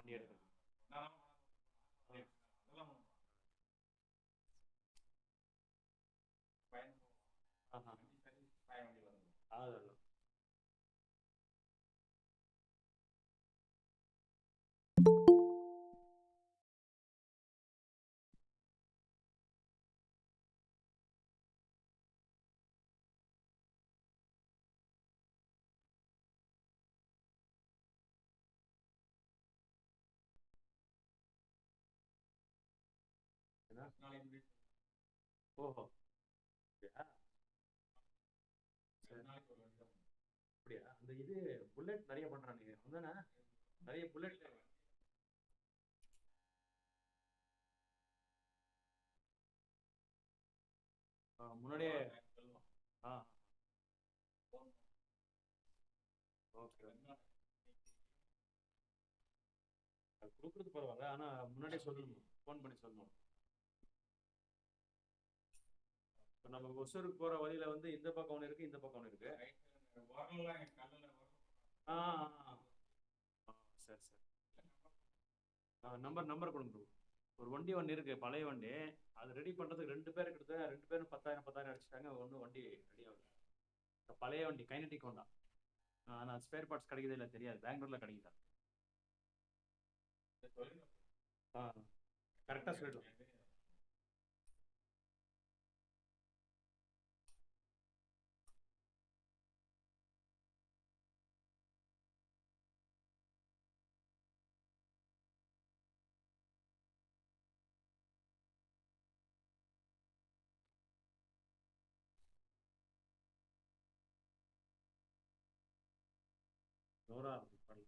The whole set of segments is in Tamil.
வண்டி எடுக்கிறது. அதெல்லாம் ஓஹோ அப்படியா? அப்படியா? அந்த இது புல்லட் நிறைய பண்றானுங்க அதானே? நிறைய புல்லட் முன்னாடியே. ஆ ஓகே. அது கொடுக்குறது பரவாயில்ல, ஆனா முன்னாடியே சொல்லணும், ஃபோன் பண்ணி சொல்லணும். இப்போ நம்ம ஒசூருக்கு போற வழியில வந்து இந்த பக்கம் ஒன்று இருக்கு, இந்த பக்கம் ஒன்று இருக்கு. ஆ ஆ, ஆ. ஆ, சரி சரி. நம்பர் நம்பர் கொடுங்க bro. ஒரு வண்டி ஒன்று இருக்கு, பழைய வண்டி. அது ரெடி பண்றதுக்கு ரெண்டு பேர் கிட்ட, ரெண்டு பேரும் 10,000 அடிச்சிட்டாங்க. ஒன்றும் வண்டி ரெடி ஆகல. பழைய வண்டி கைனடிக் ஹோண்டா. ஆனால் ஸ்பேர் பார்ட்ஸ் கிடைக்குது இல்லை தெரியாது, பெங்களூர்ல கிடைக்குதா? ஆ கரெக்டாக சொல்லிடலாம். ஜோரா இருக்கு படம்.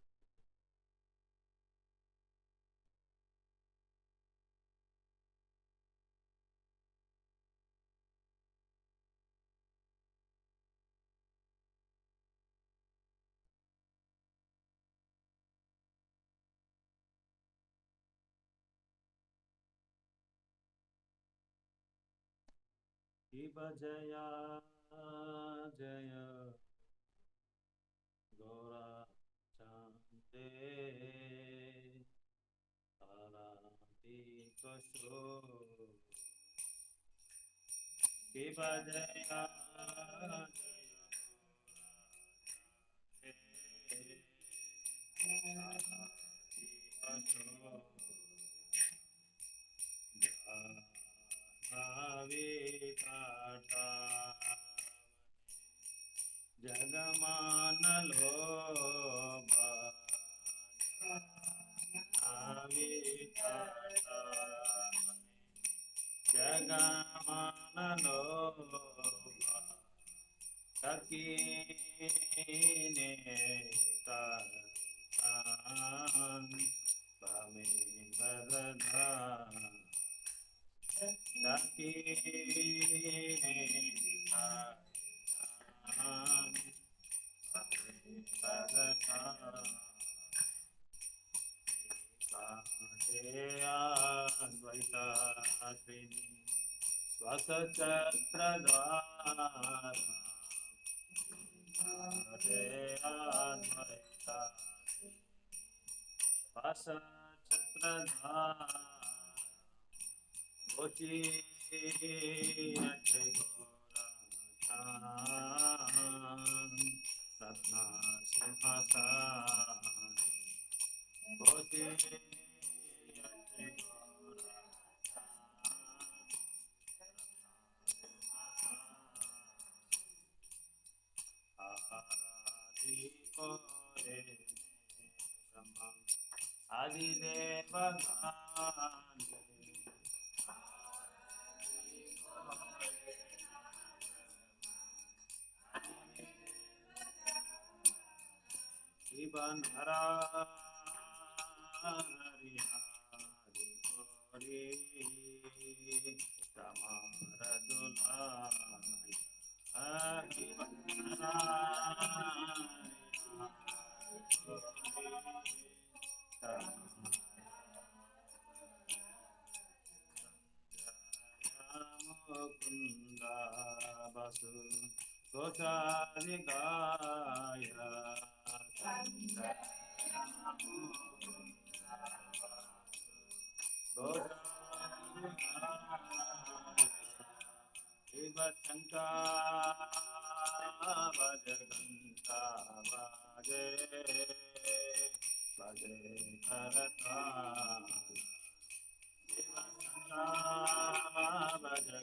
शिव जया जय गौरा शांते ताराती कशो शिव जया जय ताराती कशो नाविकाटा जगमानलो नाविकाटा जगमानलो सकीने तान बमे बरदा सकीने तान बमे बरदा द्वैतात्रिणी स्वसचक्रद्वारा अद्वैता स्वसचक्रद्वारा गोचीयते घोराचान रत्ना सिंहासन गोचीयते आरती करे ब्रह्मा आदिदेव गाने शिव नारायण हरि कोरे तमार दुलाय शिव नारायण मुकुंदा बसु गोचारिकाय घंटा बजे बजे करताल शिव घंटा बजे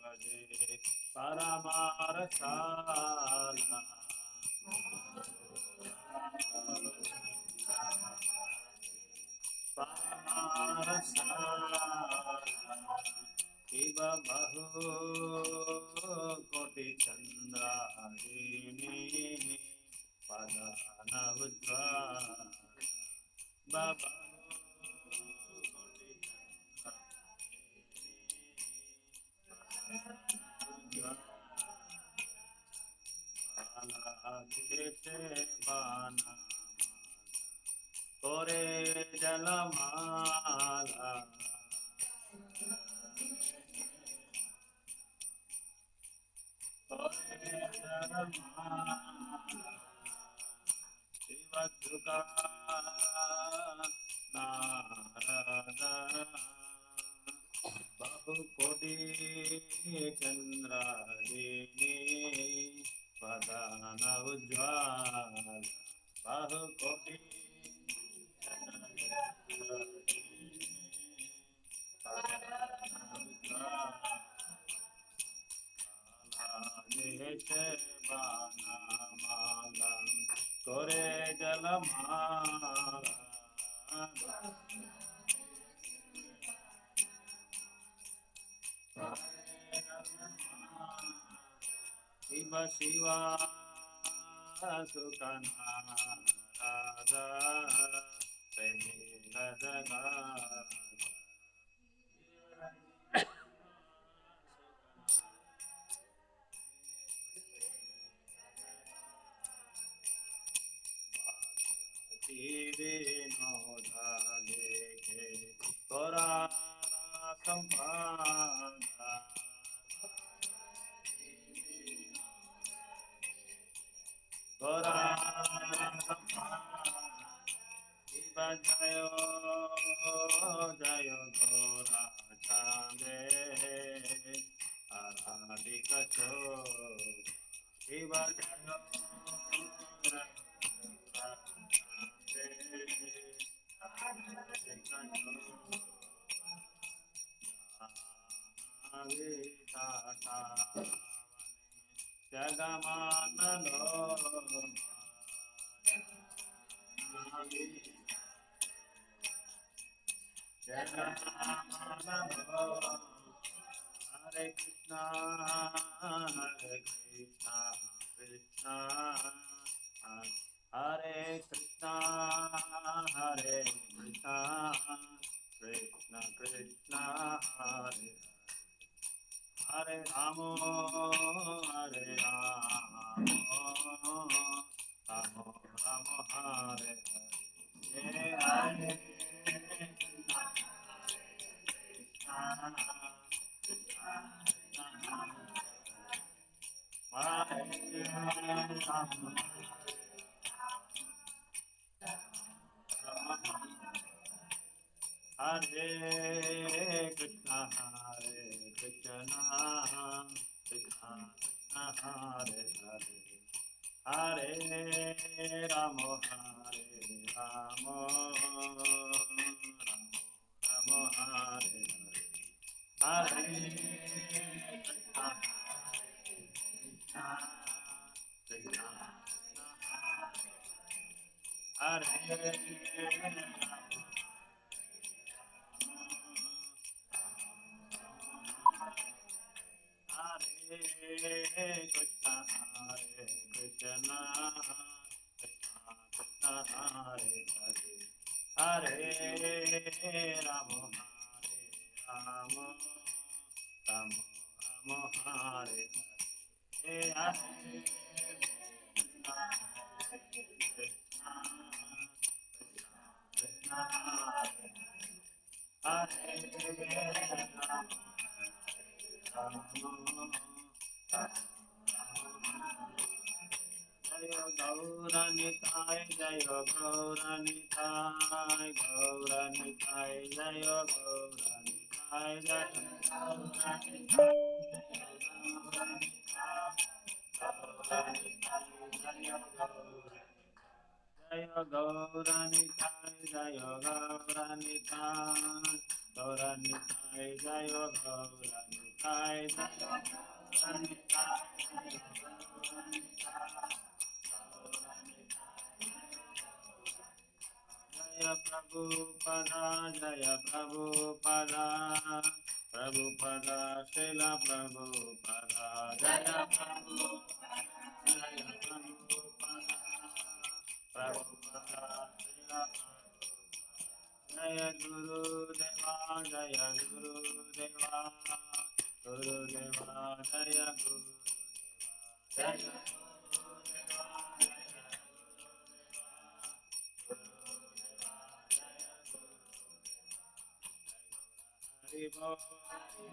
बजे परमारसाला शिव बहु कोटि चंद्रायिनी पदन उज्ज्वल बहु कोटि चंद्रायिनी बाना कोरे जलमाला शिवदुर्गा नारद बहुकोटि चंद्रायिनी पदन उज्ज्वल बहुकोटि बानामालं कोरे जलमाला शिव शिवा सुखनाराधा प्रेमी गजगा विनोदा देखे तोरा संपादा तोरा शिव जय जय तोरा चांदे आराधिक शिव जय जगमानलो हरे कृष्णा कृष्णा हरे कृष्णा कृष्ण कृष्ण हरे हरे राम राम राम हरे हरे हरे हरे कृष्णा कृष्णा कृष्णा हरे हरे हरे राम राम राम हरे हरे हरे कृष्णा कृष्णा हरे Hare Krishna Krishna Krishna Hare Hare Hare Rama Rama Rama Rama Hare Hare Hare Krishna Krishna Krishna Hare Hare Rama Gaur Nitai जय गौरनिताय गौरनिताय जय गौरनिताय जय जय गौरनिताय जय गौरनिताय गौरनिताय जय गौरनिताय जय जय प्रभुपदा जय प्रभुपदा प्रभुपदा श्रील प्रभुपदा जय प्रभुपदा जय प्रभुपदा प्रभुपदा श्रील जय गुरुदेवा जय गुरुदेवा गुरुदेवा जय गुरुदेवा जय हरि बोल हरि बोल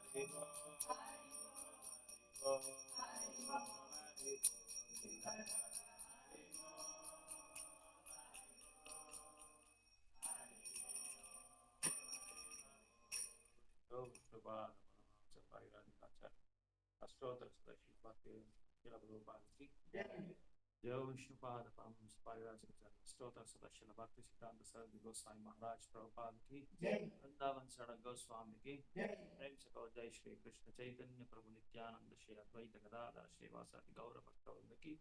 हरि बोल अष्टोत्तर जय विष्णुपाद परमहंस परिव्राजक स्तोत्र सदशिल भक्ति सिद्धांत सरस्वती गोस्वामी महाराज प्रभुपाद की वृंदावन सड़क गोस्वामी की प्रेम से कहो जय श्री कृष्ण चैतन्य प्रभु नित्यानंद श्री अद्वैत गदाधर श्रीवासादि गौर भक्तवृंद की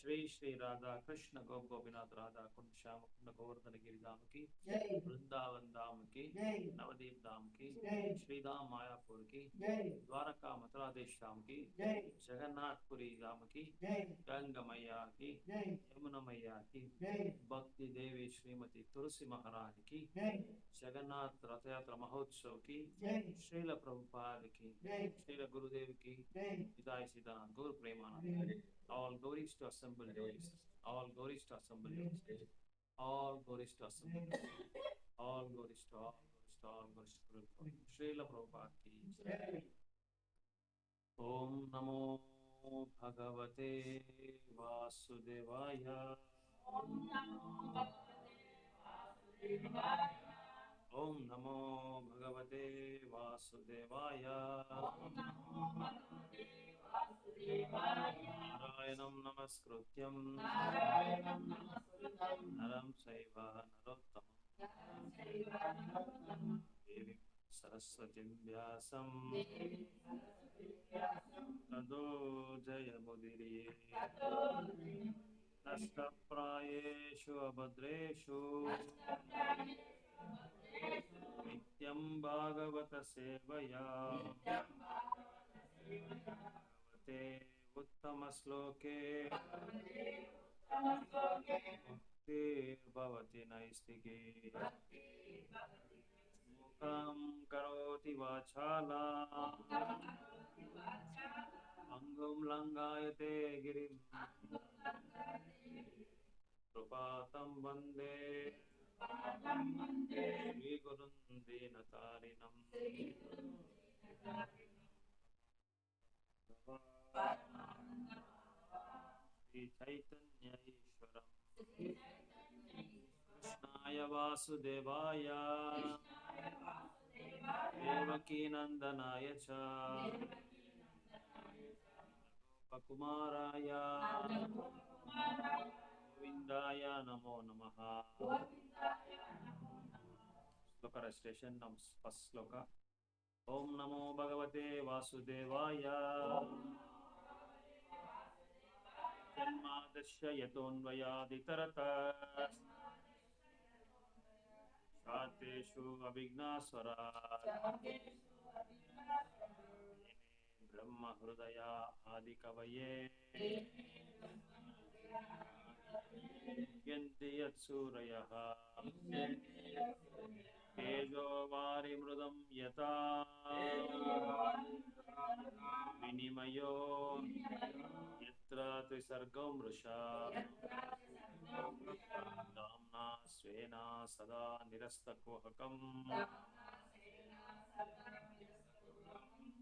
श्री श्री राधा कृष्ण गोप गोपीनाथ राधा कुंड श्याम कुंड गोवर्धन गिरिधाम की वृंदावन धाम की नवदीप धाम की श्रीधाम मायापुर की द्वारका मथुरा देश धाम की जगन्नाथपुरी धाम की गंगा मैया की यमुना मैया की भक्ति देवी श्रीमती तुलसी महाराज की जगन्नाथ रथ यात्रा महोत्सव की श्रील प्रभुपाद की श्रील गुरुदेव की हिदाय सीतानाथ गौर Premanand all glories to assemble devotees all glories to assemble devotees all glories to assemble all glories to all glories to Srila Prabhupada की ओम नमो भगवते वासुदेवाय ओम नमो भगवते वासुदेवाय नारायणं नमस्कृत्यं नरं चैव नरोत्तमं देवीं सरस्वतीं व्यासं ततो जयमुदीरये नष्टप्रायेषु अभद्रेषु नित्यं भागवत सेवया भगवते उत्तमश्लोके मुक्तिर्भवति नैष्टिके मुखं करोति वाचालां अंगुं लंघयते गिरिं कृपातं वन्दे श्रीगुरुं दीनतारिणं श्रीचैतन्य ईश्वरं कृष्णाय वासुदेवाय देवकीनन्दनाय च गोपकुमाराय गोविन्दाय नमो नमः श्लोक रजिस्ट्रेशन फर्स्ट श्लोक ओम नमो भगवते वासुदेवाय जन्मादस्य यतोऽन्वयादितरतश्चार्थेषु अभिघ्नास्वराट् ब्रह्म हृदय आदिकवये यन्ति यत्सूरयः तेजो वारिमृदं यथा विनिमयो यत्र त्रिसर्गो मृषा धाम्ना स्वेन सदा निरस्तकुहकं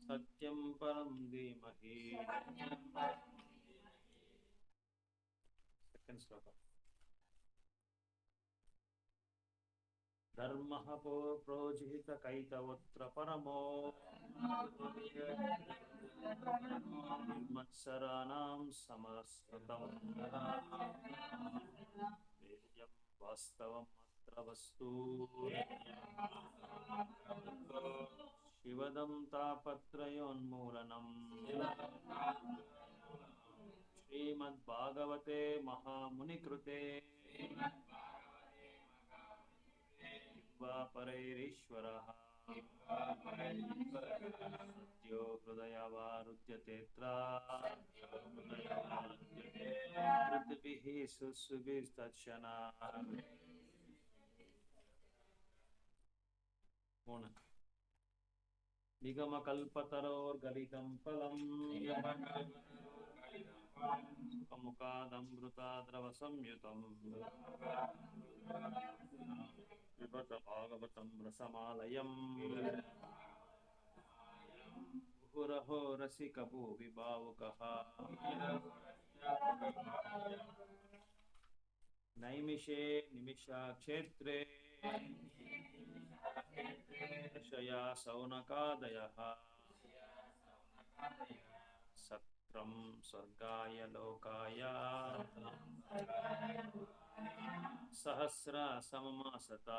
सत्यं परं धीमहि सेकंड श्लोक धर्मः प्रोजित कैतवोऽत्र परमो निर्मत्सराणां समस्कृतम् वेद्यं वास्तवम् अत्र वस्तु शिवदं तापत्रयोन्मूलनम् श्रीमद्भागवते महामुनिकृते परैरीश्वरः सत्यो हृदयवारुध्यतेऽत्र पृथ्वीः सुसुभिस्तत्क्षणा निगमकल्पतरोर्गलितं फलम् मुखादमृताद्रवसंयुतम् पिबत भागवतं रसमालयम् मुहुरहो रसिकभुविभावुकः नैमिषे निमिषाक्षेत्रे दशया सौनकादयः सत्रं स्वर्गाय लोकाय सहस्र सममासता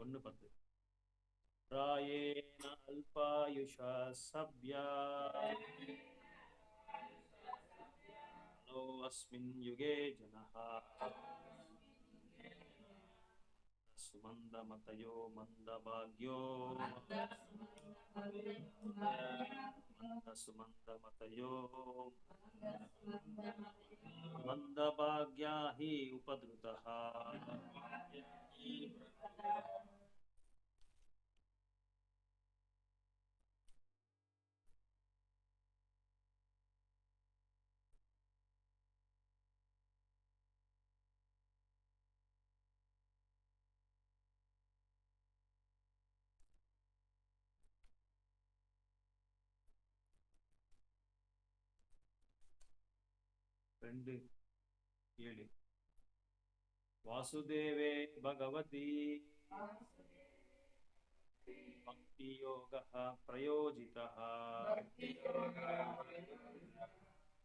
ஒன்று 10 प्रायेण अल्पायुषा सभ्या अस्मिन् युगे जनः सुमन्दमतयो मन्दभाग्यो सुमन्दमतयो मन्दभाग्या हि उपद्रुतः ரெண்டு 7 वासुदेवे भगवती भक्तियोगः प्रयोजितः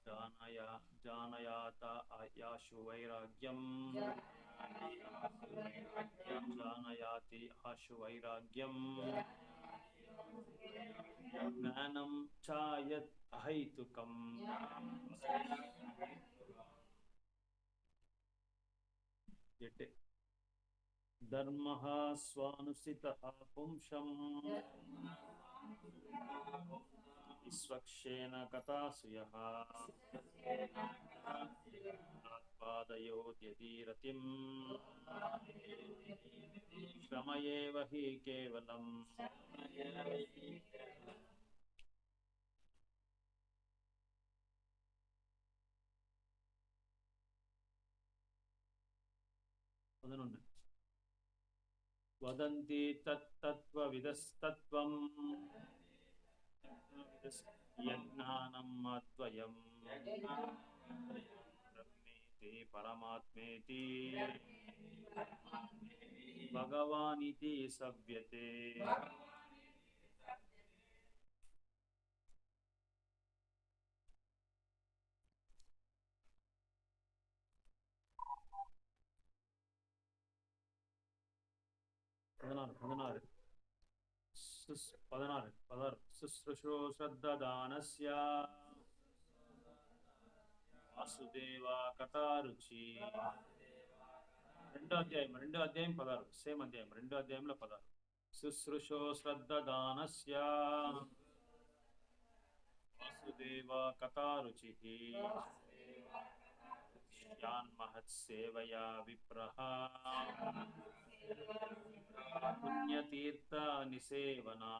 जानयात आयाशु वैराग्यं जानयाति आशु वैराग्यं ज्ञानं चायत् अहैतुकम् धर्मः स्वानुसितः पुंसं विश्वक्षेण कथासुयः पादयोद्यतिरतिं श्रम एव हि केवलम् वदन्ति तत्तत्त्वविदस्तत्त्वं यज्ञानम् अद्वयम् ब्रह्मेति परमात्मेति भगवानिति सव्यते शुश्रूषो श्रद्धादानस्य वासुदेवा कथारुचि రెండో అధ్యాయం 16 సేమ్ అధ్యాయం రెండో అధ్యాయంలో 16 शुश्रूषो श्रद्धादानस्य वासुदेवा कथारुचिः यान् महत्सेवया विप्रः पुण्यतीर्थ निसेवना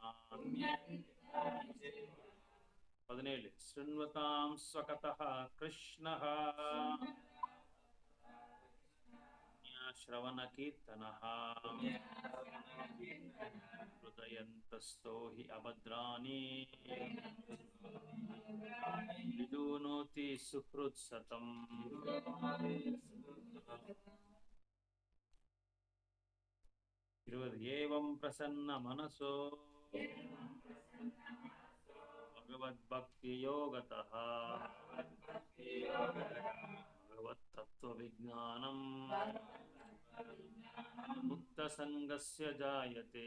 17 शृण्वतां स्वकतः कृष्णः श्रवणकीर्तनः हृदयन्तस्थो हि अभद्राणि विदुनोति सुहृत्सतम् एवं प्रसन्न मनसो भगवद्भक्तियोगतः भगवत्तत्त्वविज्ञानम् मुक्तसङ्गस्य जायते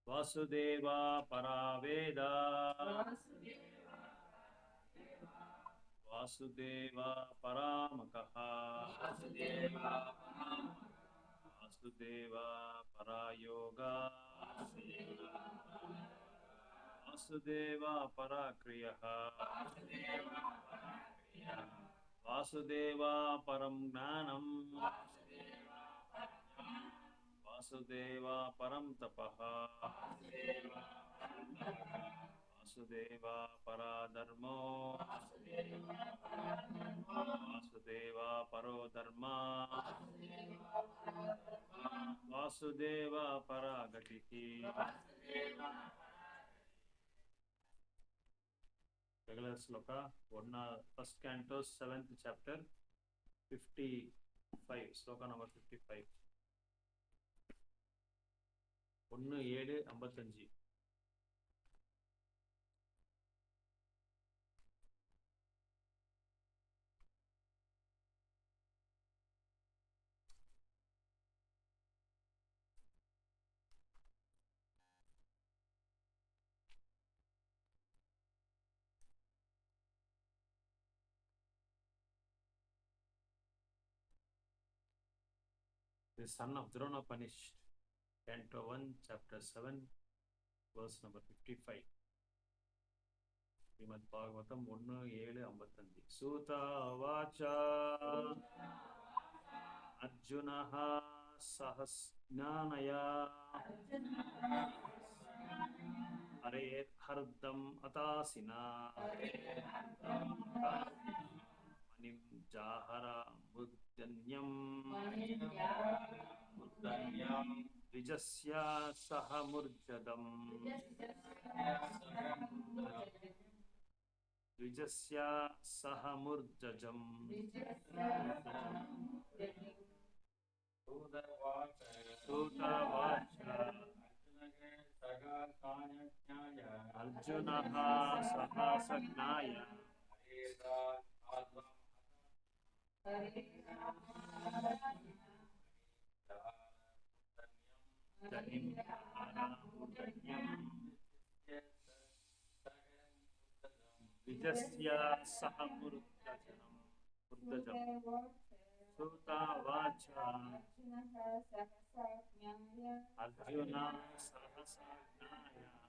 वासुदेवा परावेदा वासुदेवा परामकः वासुदेवा परायोगा वासुदेवा पराक्रियः वासुदेवा परं ज्ञानम् वासुदेवा परं तपः वासुदेवा पराधर्मो वासुदेवा परो धर्मा Vasudeva परागतिः regular sloka first canto 7th chapter 55 sloka number 55 1-7-55 The son of Drona punished. Canto 1, chapter 7, verse number 55. Srimad Bhagavatam 1-7-55. Suta vacha Arjunaha sahasnanaya Haret hardam atasina Manim jahara muddanyam Vijasya sahamurjadam Vijasya sahamurjajam Suta vacha Arjunaha sahasagnaya Janim Mudanyam Vijasya sahamurjajam Suta vacha Arjuna sahasagnaya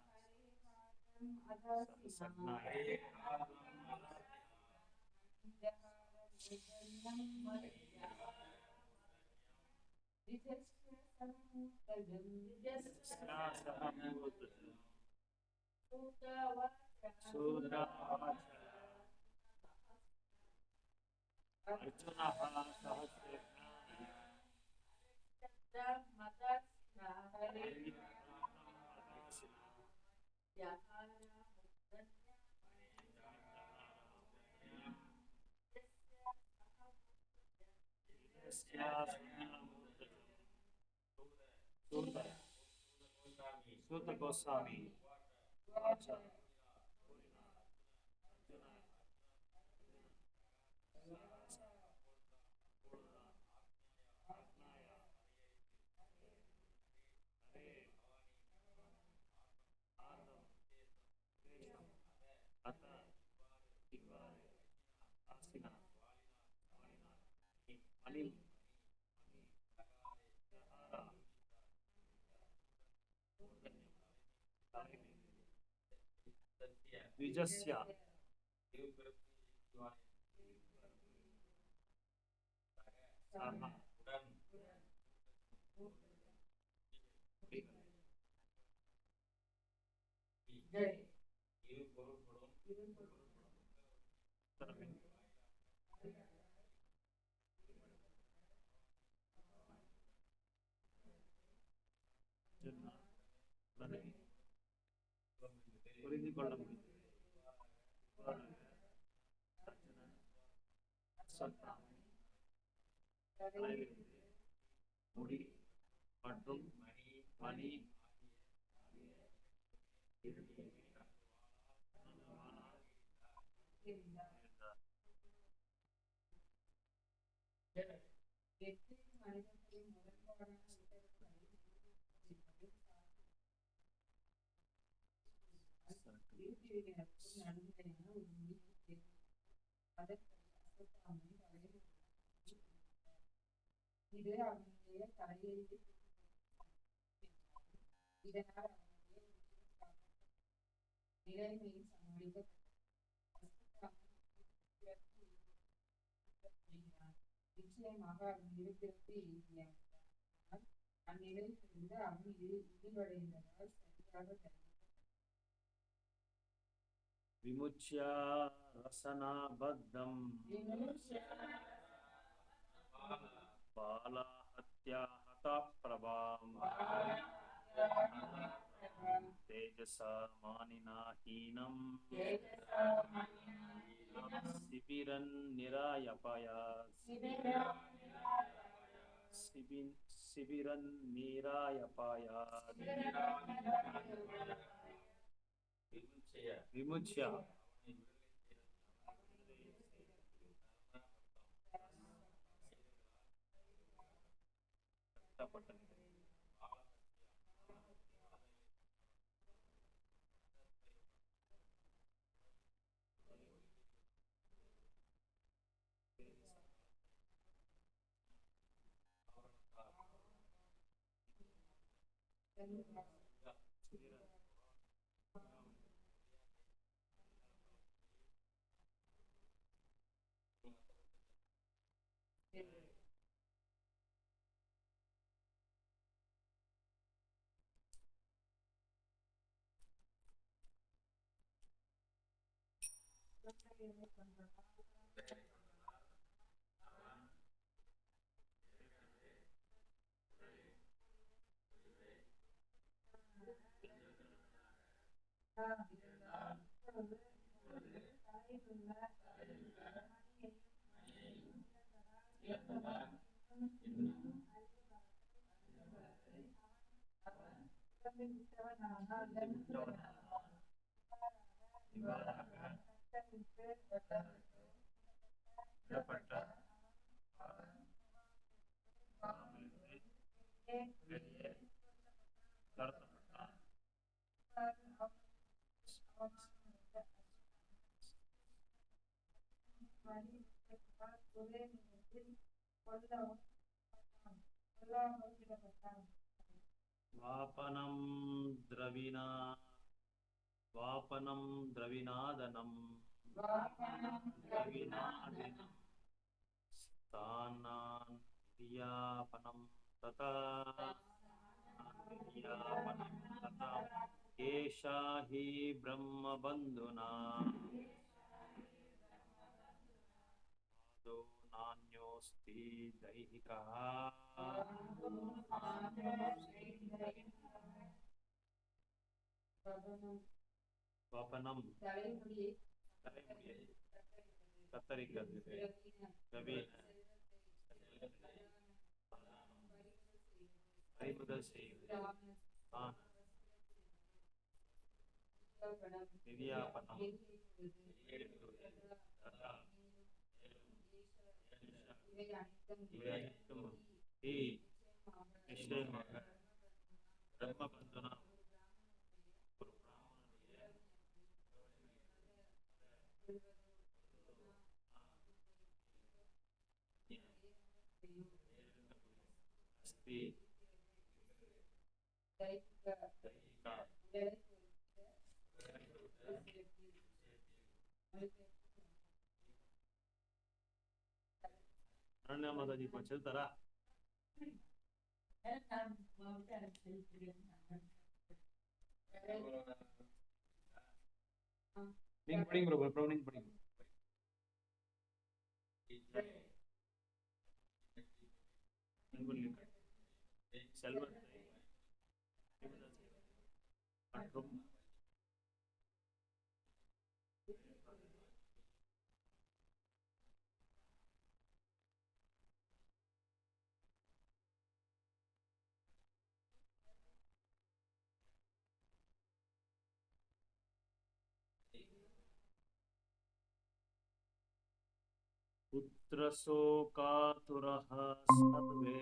Suta Goswami Vacha Vijasya ஆஹா. புரிந்து கொள்ள முடியும். முடி மற்றும் மணி விமுச்ய ரசனாபத்தம் பாலஹத்யா ஹதா பிரபாம் தேஜசா மானினா ஹீனம் சிபிரன் நிராயபயாத் சிபிரன் நிராயபயாத் விமுச்ய வாபனம் திரவிணாதனம் ஸ்தானான் வியாபனம் ததா ஏஷா ஹி பிரம்மபந்துனா ஆதோ நான்யோஸ்தி தைஹிகः வாபனம் தலைமுடியை கத்தரிக்கிறது பறிமுதல் செய்வது நிதியாபனம் இவை அனைத்தும் நிச்சயமாக பிரம்மபந்தனா ஒரு அஸ்தி தைஹிகா ಅರಣ್ಯ ಮಾತಾಜಿ ಚೆಲ್ತಾರಾ? நீங்க படிங்க ப்ரோ, ப்ரோ நீங்க படிங்க. செல்வத்தை மற்றும் पुत्रशोकातुरः सर्वे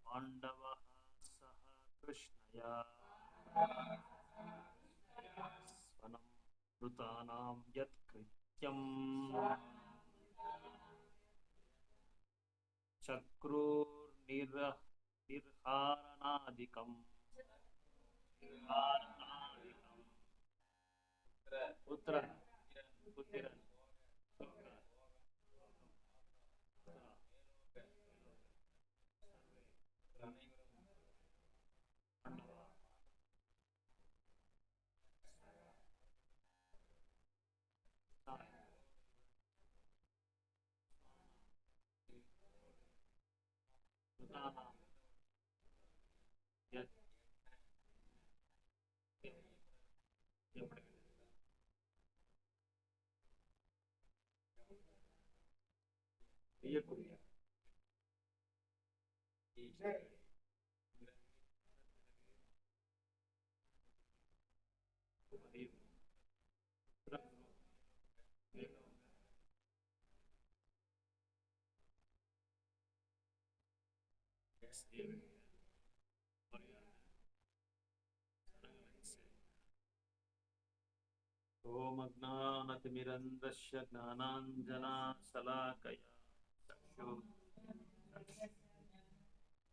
पाण्डवः सह कृष्णया स्वनं कृतानां यत्कृत्यम् चक्रुर्निर्हारणादिकम् पुत्र पुत्रन् ओमज्ञानतिमिरन्धस्य ज्ञानाञ्जनशलाकया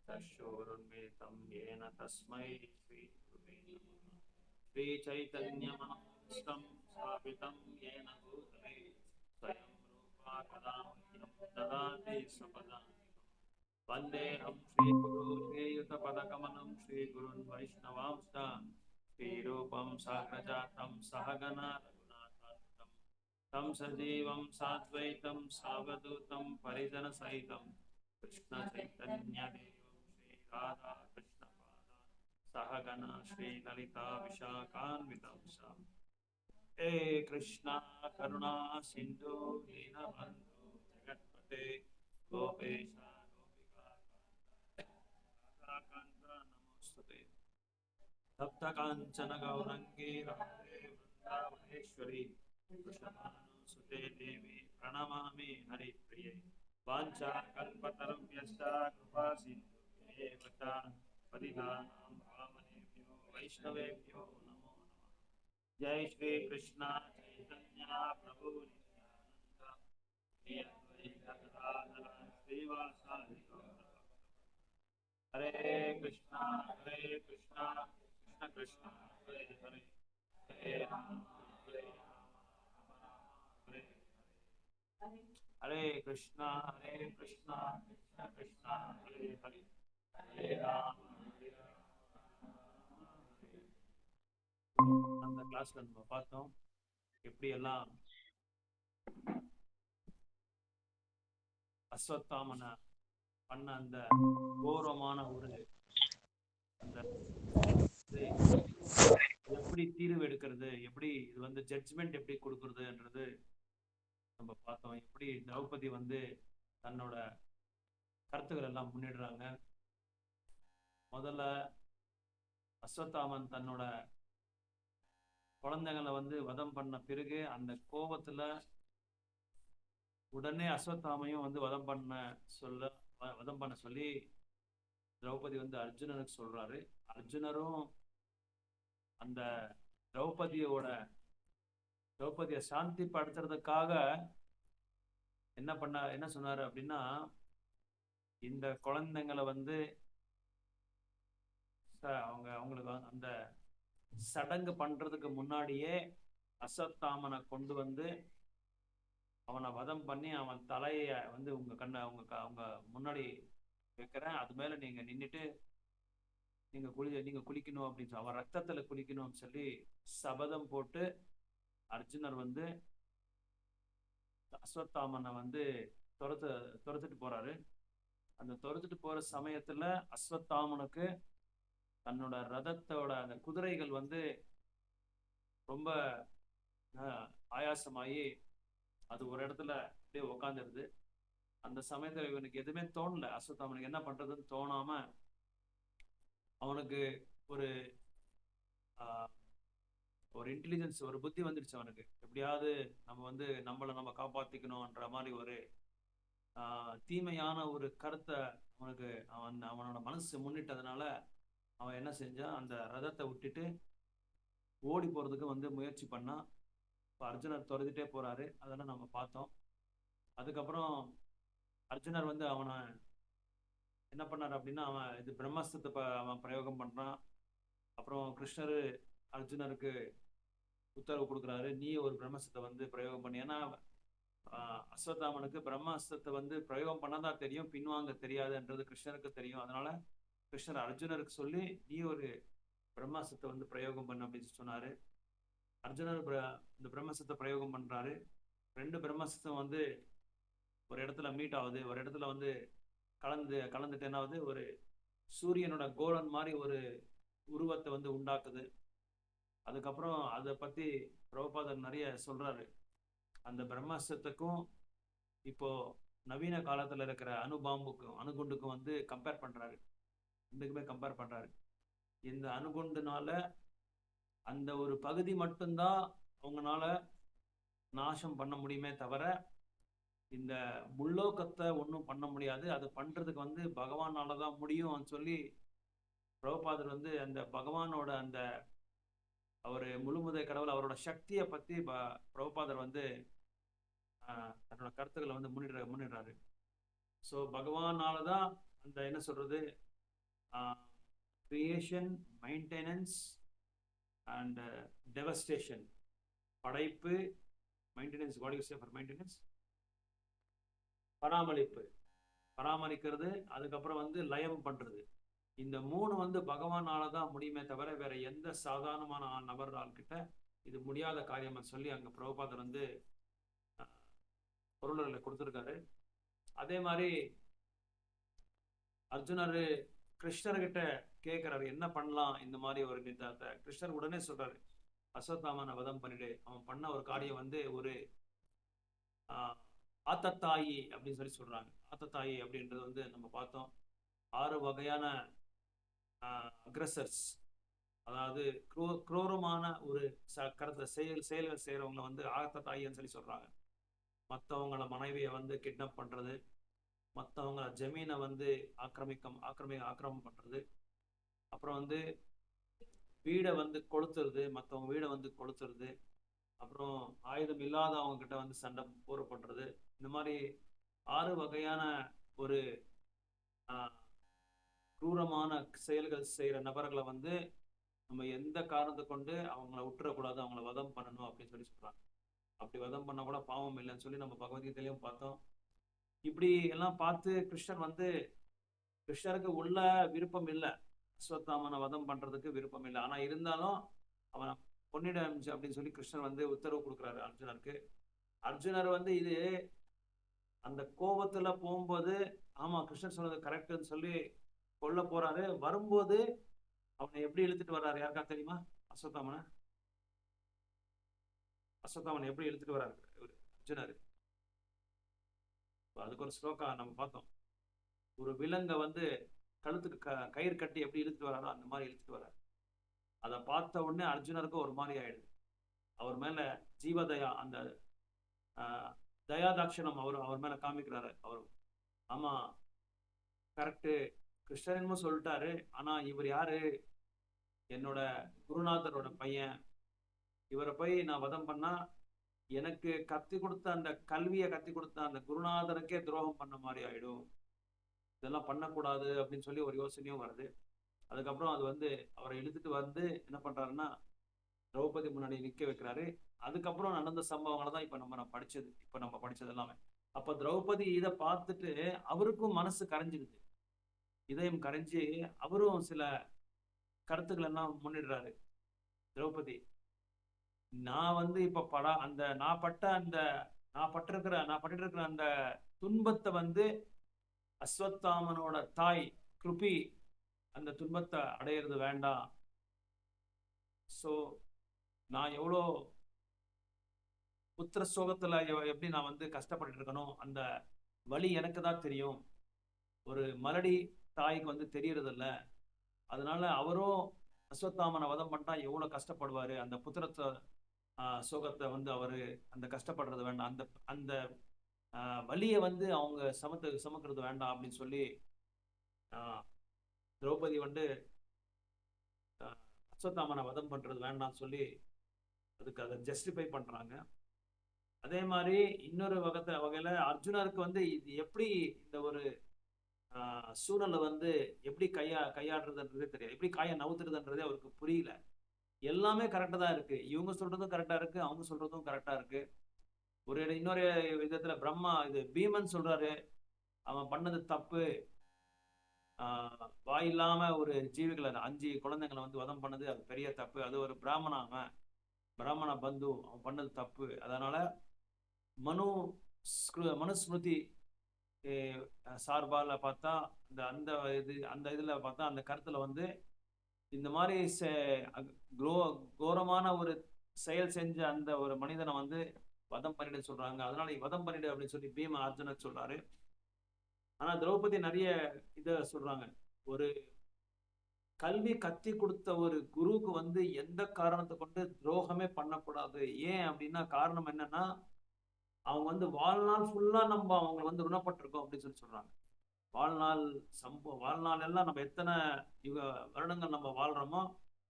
चक्षुरुन्मिलितं येन तस्मै श्रीगुरुवे नमः। श्रीचैतन्यमनोभीष्टं स्थापितं येन भूतले स्वयं रूपा कदा मह्यं ददाति स्वपदान्तिकम्। वन्देऽहं श्रीगुरुर्युतपदकमलं श्रीगुरुन् वैष्णवांश्च श्रीरूपं साग्रजातं सहगना रघुनाथान्वितं तं सजीवं साद्वैतं सावधूतं परिजनसहितं कृष्णचैतन्यदेवं श्रीराधाकृष्णपादान् सहगना श्रीललिता विशाखान्वितं हे कृष्णा करुणा सिन्धु दीनबन्धु जगत्पते गोपेश नमोस्तुते। सप्तकाञ्चन गौरङ्गी राधे वृन्दावनेश्वरी वृषभानुसुते देवी प्रणमामि हरिप्रिये। वाञ्छाकल्पतरुभ्यश्च कृपा सिन्धुभ्येव च पतितानां पावनेभ्यो वैष्णवेभ्यो नमो नमः। जय श्री कृष्ण चैतन्य प्रभु नित्यानंद श्री अद्वैत गदाधर श्रीवासादि हरे कृष्णा कृष्ण कृष्ण हरे हरे हरे राम हरे हरे कृष्णा कृष्ण कृष्ण हरे हरे हरे राम हरे அந்த கிளாஸ்ல நம்ம பார்த்தோம் எப்படி எல்லாம் அஸ்வத்தாமன பண்ண அந்த கோரமான ஒரு அந்த எப்படி தீர்வு எடுக்கிறது, எப்படி இது வந்து ஜட்ஜ்மெண்ட் எப்படி கொடுக்கறதுன்றது நம்ம பார்த்தோம். எப்படி திரௌபதி வந்து தன்னோட கருத்துக்கள் எல்லாம் முன்னிடுறாங்க. முதல்ல அஸ்வத்தாமன் தன்னோட குழந்தைங்களை வந்து வதம் பண்ண பிறகு அந்த கோபத்துல உடனே அஸ்வத்தாமையும் வந்து வதம் பண்ண சொல்லி திரௌபதி வந்து அர்ஜுனனுக்கு சொல்றாரு. அர்ஜுனரும் அந்த திரௌபதியை சாந்தி படுத்துறதுக்காக என்ன சொன்னாரு அப்படின்னா, இந்த குழந்தைங்களை வந்து அவங்களுக்கு அந்த சடங்கு பண்றதுக்கு முன்னாடியே அஸ்வத்தாமனை கொண்டு வந்து அவனை வதம் பண்ணி அவன் தலையை வந்து உங்க முன்னாடி வைக்கிறேன், அது மேல நீங்க நின்றுட்டு நீங்க குளிக்கணும் அப்படின்னு சொல்லி அவன் ரத்தத்துல குளிக்கணும்னு சொல்லி சபதம் போட்டு அர்ஜுனர் வந்து அஸ்வத்தாமனை வந்து துரத்துட்டு போறாரு. அந்த துரத்துட்டு போற சமயத்துல அஸ்வத்தாமனுக்கு தன்னோட ரதத்தோட அந்த குதிரைகள் வந்து ரொம்ப ஆயாசமாயி அது ஒரு இடத்துல அப்படியே உக்காந்துருது. அந்த சமயத்துல இவனுக்கு எதுவுமே தோணல. அஸ்வத்தாமனுக்கு என்ன பண்றதுன்னு தோணாம அவனுக்கு ஒரு ஒரு இன்டெலிஜென்ஸ், ஒரு புத்தி வந்துடுச்சு அவனுக்கு. எப்படியாவது நம்ம காப்பாத்திக்கணும்ன்ற மாதிரி ஒரு தீமையான ஒரு கருத்தை அவனுக்கு அவனோட மனசு முன்னிட்டதுனால அவன் என்ன செஞ்சான், அந்த ரதத்தை விட்டுட்டு ஓடி போறதுக்கு முயற்சி பண்ணான். இப்போ அர்ஜுனர் துரத்திட்டே போறாரு, அதெல்லாம் நம்ம பார்த்தோம். அதுக்கப்புறம் அர்ஜுனர் அவனை என்ன பண்ணார் அப்படின்னா, அவன் இது பிரம்மாஸ்திரத்தை அவன் பிரயோகம் பண்றான். அப்புறம் கிருஷ்ணர் அர்ஜுனருக்கு உத்தரவு கொடுக்குறாரு, நீ ஒரு பிரம்மாஸ்திரத்தை பிரயோகம் பண்ணி. ஏன்னா அஸ்வத்தாமனுக்கு பிரம்மாஸ்திரத்தை பிரயோகம் பண்ணதான் தெரியும், பின்வாங்க தெரியாதுன்றது கிருஷ்ணருக்கு தெரியும். அதனால கிருஷ்ணர் அர்ஜுனருக்கு சொல்லி நீ ஒரு பிரம்மாஸ்திரத்தை பிரயோகம் பண்ண அப்படின்னு சொன்னாரு. அர்ஜுனர் இந்த பிரம்மாஸ்திரத்தை பிரயோகம் பண்றாரு. 2 பிரம்மாஸ்திரம் ஒரு இடத்துல மீட் ஆகுது. ஒரு இடத்துல கலந்துட்டு என்னாவது ஒரு சூரியனோட கோலன் மாதிரி ஒரு உருவத்தை உண்டாக்குது. அதுக்கப்புறம் அதை பத்தி பிரபுபாதர் நிறைய சொல்றாரு. அந்த பிரம்மாஸ்திரத்துக்கும் இப்போ நவீன காலத்துல இருக்கிற அணுகுண்டுக்கும் கம்பேர் பண்றாரு. ரெண்டுக்குமே கம்பேர் பண்றாரு. இந்த அணுகுண்டுனால அந்த ஒரு பகுதி மட்டும்தான் அவங்களால நாசம் பண்ண முடியுமே தவிர இந்த முள்ளோக்கத்தை ஒன்றும் பண்ண முடியாது. அது பண்றதுக்கு பகவானால தான் முடியும் சொல்லி பிரபுபாதர் அந்த பகவானோட அந்த அவர் முழுமுதல் கடவுள் அவரோட சக்தியை பத்தி பிரபுபாதர் தன்னோட கருத்துக்களை முன்னிடுறாரு. ஸோ பகவானால தான் அந்த என்ன சொல்றது, கிரியேஷன், மெயின்டெனன்ஸ் அண்ட் டெவஸ்டேஷன், படைப்பு, maintenance, what you say for maintenance, பராமரிக்கிறது, அதுக்கப்புறம் லயம் பண்றது. இந்த 3 பகவானால தான் முடியுமே தவிர வேற எந்த சாதாரணமான நபரால் கிட்ட இது முடியாத காரியம் சொல்லி அங்க பிரபுபாதர் பொருளர்களை கொடுத்துருக்காரு. அதே மாதிரி அர்ஜுனர் கிருஷ்ணர்கிட்ட கேட்கிறாரு, என்ன பண்ணலாம் இந்த மாதிரி ஒரு நிதாத்தை. கிருஷ்ணர் உடனே சொல்றாரு, அஸ்வத்தாமனை வதம் பண்ணிடு. அவன் பண்ண ஒரு காரியம் ஒரு ஆத்தத்தாயி அப்படின்னு சொல்லி சொல்றாங்க. ஆத்தத்தாயி அப்படின்றது நம்ம பார்த்தோம், 6 வகையான அக்ரஸர்ஸ், அதாவது குரூரமான ஒரு செயல்கள் செய்யறவங்களை ஆத்தத்தாயின்னு சொல்லி சொல்றாங்க. மற்றவங்கள மனைவியை கிட்னாப் பண்றது, மற்றவங்கள ஜமீனை ஆக்கிரமம் பண்றது, அப்புறம் வீடை கொளுத்துறது, மற்றவங்க வீடை கொளுத்துறது, அப்புறம் ஆயுதம் இல்லாதவங்க கிட்ட சண்டை போர் பண்றது. இந்த மாதிரி 6 வகையான ஒரு குரூரமான செயல்கள் செய்யற நபர்களை நம்ம எந்த காரணத்தை கொண்டு அவங்கள விட்டுறக்கூடாது, அவங்கள வதம் பண்ணணும் அப்படின்னு சொல்லி சொல்றாங்க. அப்படி வதம் பண்ண கூட பாவம் இல்லைன்னு சொல்லி நம்ம பகவத்கீதையிலையும் பார்த்தோம். இப்படி எல்லாம் பார்த்து கிருஷ்ணருக்கு உள்ள விருப்பம் இல்லை, அஸ்வத்தாமனை வதம் பண்றதுக்கு விருப்பம் இல்லை. ஆனா இருந்தாலும் அவனை பொன்னிட அப்படின்னு சொல்லி கிருஷ்ணர் உத்தரவு கொடுக்குறாரு அர்ஜுனருக்கு. அர்ஜுனர் இது அந்த கோபத்துல போகும்போது ஆமா கிருஷ்ணர் சொன்னது கரெக்ட்னு சொல்லி கொல்ல போறாரு. வரும்போது அவனை எப்படி இழுத்துட்டு வர்றாரு யாருக்கா தெரியுமா? அஸ்வத்தாமனை எப்படி இழுத்துட்டு வர்றாரு அர்ஜுனர்? அதுக்கு ஒரு ஸ்லோகா நம்ம பார்த்தோம். ஒரு விலங்கை கழுத்துக்கு கயிறு கட்டி எப்படி இழுத்துட்டு வராரோ அந்த மாதிரி இழுத்துட்டு வர்றாரு. அதை பார்த்த உடனே அர்ஜுனருக்கு ஒரு மாதிரி ஆயிடுது. அவர் மேல ஜீவதயா, அந்த தயாதாட்சணம் அவர் மேல காமிக்கிறாரு. அவர் ஆமா கரெக்டு, கிருஷ்ணன் சொல்லிட்டாரு, ஆனா இவர் யாரு? என்னோட குருநாதரோட பையன். இவரை போய் நான் வதம் பண்ணா எனக்கு கத்தி கொடுத்த அந்த கல்வியை கத்தி கொடுத்த அந்த குருநாதருக்கே துரோகம் பண்ண மாதிரி ஆயிடும். இதெல்லாம் பண்ணக்கூடாது அப்படின்னு சொல்லி ஒரு யோசனையும் வருது. அதுக்கப்புறம் அது அவரை இழுத்துட்டு என்ன பண்றாருன்னா, திரௌபதி முன்னாடி நிக்க வைக்கிறாரு. அதுக்கப்புறம் நடந்த சம்பவங்களை தான் இப்ப நம்ம படிச்சது எல்லாமே. அப்ப திரௌபதி இதை பார்த்துட்டு அவருக்கும் மனசு கரைஞ்சிருது, இதயம் கரைஞ்சி அவரும் சில கருத்துக்கள் எல்லாம் முன்னிடுறாரு. திரௌபதி, நான் வந்து இப்ப அந்த நான் பட்டிருக்கிற அந்த துன்பத்தை வந்து அஸ்வத்தாமனோட தாய் கிருபி அந்த துன்பத்தை அடையிறது வேண்டாம். சோ நான் எவ்வளோ புத்திர சோகத்துல எப்படி நான் வந்து கஷ்டப்பட்டு இருக்கணும், அந்த வழி எனக்கு தான் தெரியும். ஒரு மலடி தாய்க்கு வந்து தெரியறது இல்ல. அதனால அவரும் அஸ்வத்தாமனை வதம் பண்ணிட்டா எவ்வளவு கஷ்டப்படுவாரு, அந்த புத்திரத்தை சோகத்தை வந்து அவரு அந்த கஷ்டப்படுறது வேண்டாம், அந்த அந்த வலியை வந்து அவங்க சுமக்கிறது வேண்டாம் அப்படின்னு சொல்லி திரௌபதி வந்து அஸ்வத்தாமனை வதம் பண்றது வேண்டாம்னு சொல்லி அதுக்கு அதை ஜஸ்டிஃபை பண்றாங்க. அதே மாதிரி இன்னொரு வகையில அர்ஜுனருக்கு வந்து இது எப்படி இந்த ஒரு சூழலை வந்து எப்படி கையாடுறதுன்றதே தெரியாது, எப்படி காயை நவுத்துறதுன்றதே அவருக்கு புரியல. எல்லாமே கரெக்டா தான் இருக்கு, இவங்க சொல்றதும் கரெக்டா இருக்கு, அவங்க சொல்றதும் கரெக்டா இருக்கு. இன்னொரு விதத்துல பீமன் சொல்றாரு அவன் பண்ணது தப்பு, வாயில்லாம ஒரு ஜீவிகளை 5 குழந்தைங்களை வந்து வதம் பண்ணது அது பெரிய தப்பு, அது ஒரு பிராமண பந்து அவன் பண்ணது தப்பு. அதனால மனுஸ்மிருதி சார்பால பார்த்தா அந்த இதுல பார்த்தா அந்த கருத்துல வந்து இந்த மாதிரி கோரமான ஒரு செயல் செஞ்ச அந்த ஒரு மனிதனை வந்து வதம் பண்ணிடு சொல்றாங்க, அதனால வதம் பண்ணிடு அப்படின்னு சொல்லி பீம அர்ஜுனர் சொல்றாரு. ஆனா திரௌபதி நிறைய இத சொல்றாங்க, ஒரு கல்வி கத்தி கொடுத்த ஒரு குருவுக்கு வந்து எந்த காரணத்தை கொண்டு துரோகமே பண்ணக்கூடாது. ஏன் அப்படின்னா காரணம் என்னன்னா அவங்க வந்து வாழ்நாள் ஃபுல்லா நம்ம அவங்க வந்து ருணப்பட்டிருக்கோம் அப்படின்னு சொல்லி சொல்றாங்க. வாழ்நாள் எல்லாம் நம்ம எத்தனை வருடங்கள் நம்ம வாழ்றோமோ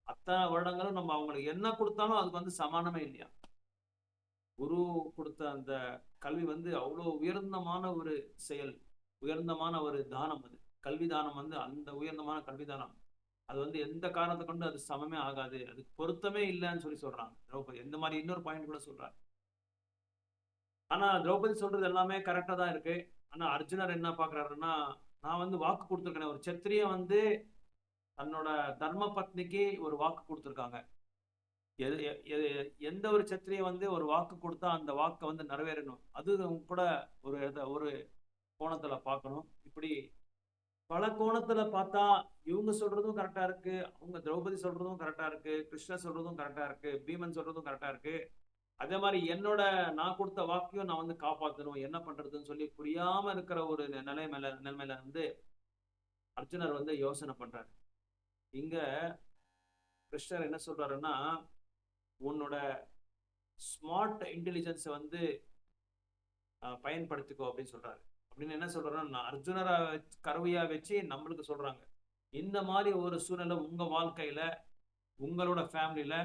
அத்தனை வருடங்களும் நம்ம அவங்களுக்கு என்ன கொடுத்தாலும் அதுக்கு வந்து சமானமே இல்லையா. குரு கொடுத்த அந்த கல்வி வந்து அவ்வளவு உயர்ந்தமான ஒரு செயல், உயர்ந்தமான ஒரு தானம். அது கல்வி தானம் வந்து அந்த உயர்ந்தமான கல்வி தானம், அது வந்து எந்த காரணத்தை கொண்டு அது சமமே ஆகாது, அதுக்கு பொருத்தமே இல்லைன்னு சொல்லி சொல்றாங்க திரௌபதி. எந்த மாதிரி இன்னொரு பாயிண்ட் கூட சொல்றாங்க. ஆனா திரௌபதி சொல்றது எல்லாமே கரெக்டா தான் இருக்கு. ஆனா அர்ஜுனர் என்ன பாக்குறாருன்னா, நான் வந்து வாக்கு கொடுத்துருக்கேன், ஒரு சத்திரிய வந்து தன்னோட தர்ம பத்னிக்கு ஒரு வாக்கு கொடுத்துருக்காங்க. எந்த ஒரு சத்திரிய வந்து ஒரு வாக்கு கொடுத்தா அந்த வாக்கை வந்து நிறைவேறணும், அது கூட ஒரு கோணத்துல பார்க்கணும். இப்படி பல கோணத்துல பார்த்தா இவங்க சொல்றதும் கரெக்டா இருக்கு, அவங்க திரௌபதி சொல்றதும் கரெக்டா இருக்கு, கிருஷ்ணர் சொல்றதும் கரெக்டா இருக்கு, பீமன் சொல்றதும் கரெக்டா இருக்கு. அதே மாதிரி நான் கொடுத்த வாக்கையும் நான் வந்து காப்பாற்றணும், என்ன பண்றதுன்னு சொல்லி புரியாம இருக்கிற ஒரு நிலைமையில வந்து அர்ஜுனர் வந்து யோசனை பண்றாரு. இங்க கிருஷ்ணர் என்ன சொல்றாருன்னா, உன்னோட ஸ்மார்ட் இன்டெலிஜென்ஸை வந்து பயன்படுத்திக்கோ அப்படின்னு சொல்றாரு. அப்படின்னு என்ன சொல்றாருன்னா, அர்ஜுனரை கருவியா வச்சு நம்மளுக்கு சொல்றாங்க, இந்த மாதிரி ஒரு சூழ்நிலை உங்க வாழ்க்கையில உங்களோட ஃபேமிலியில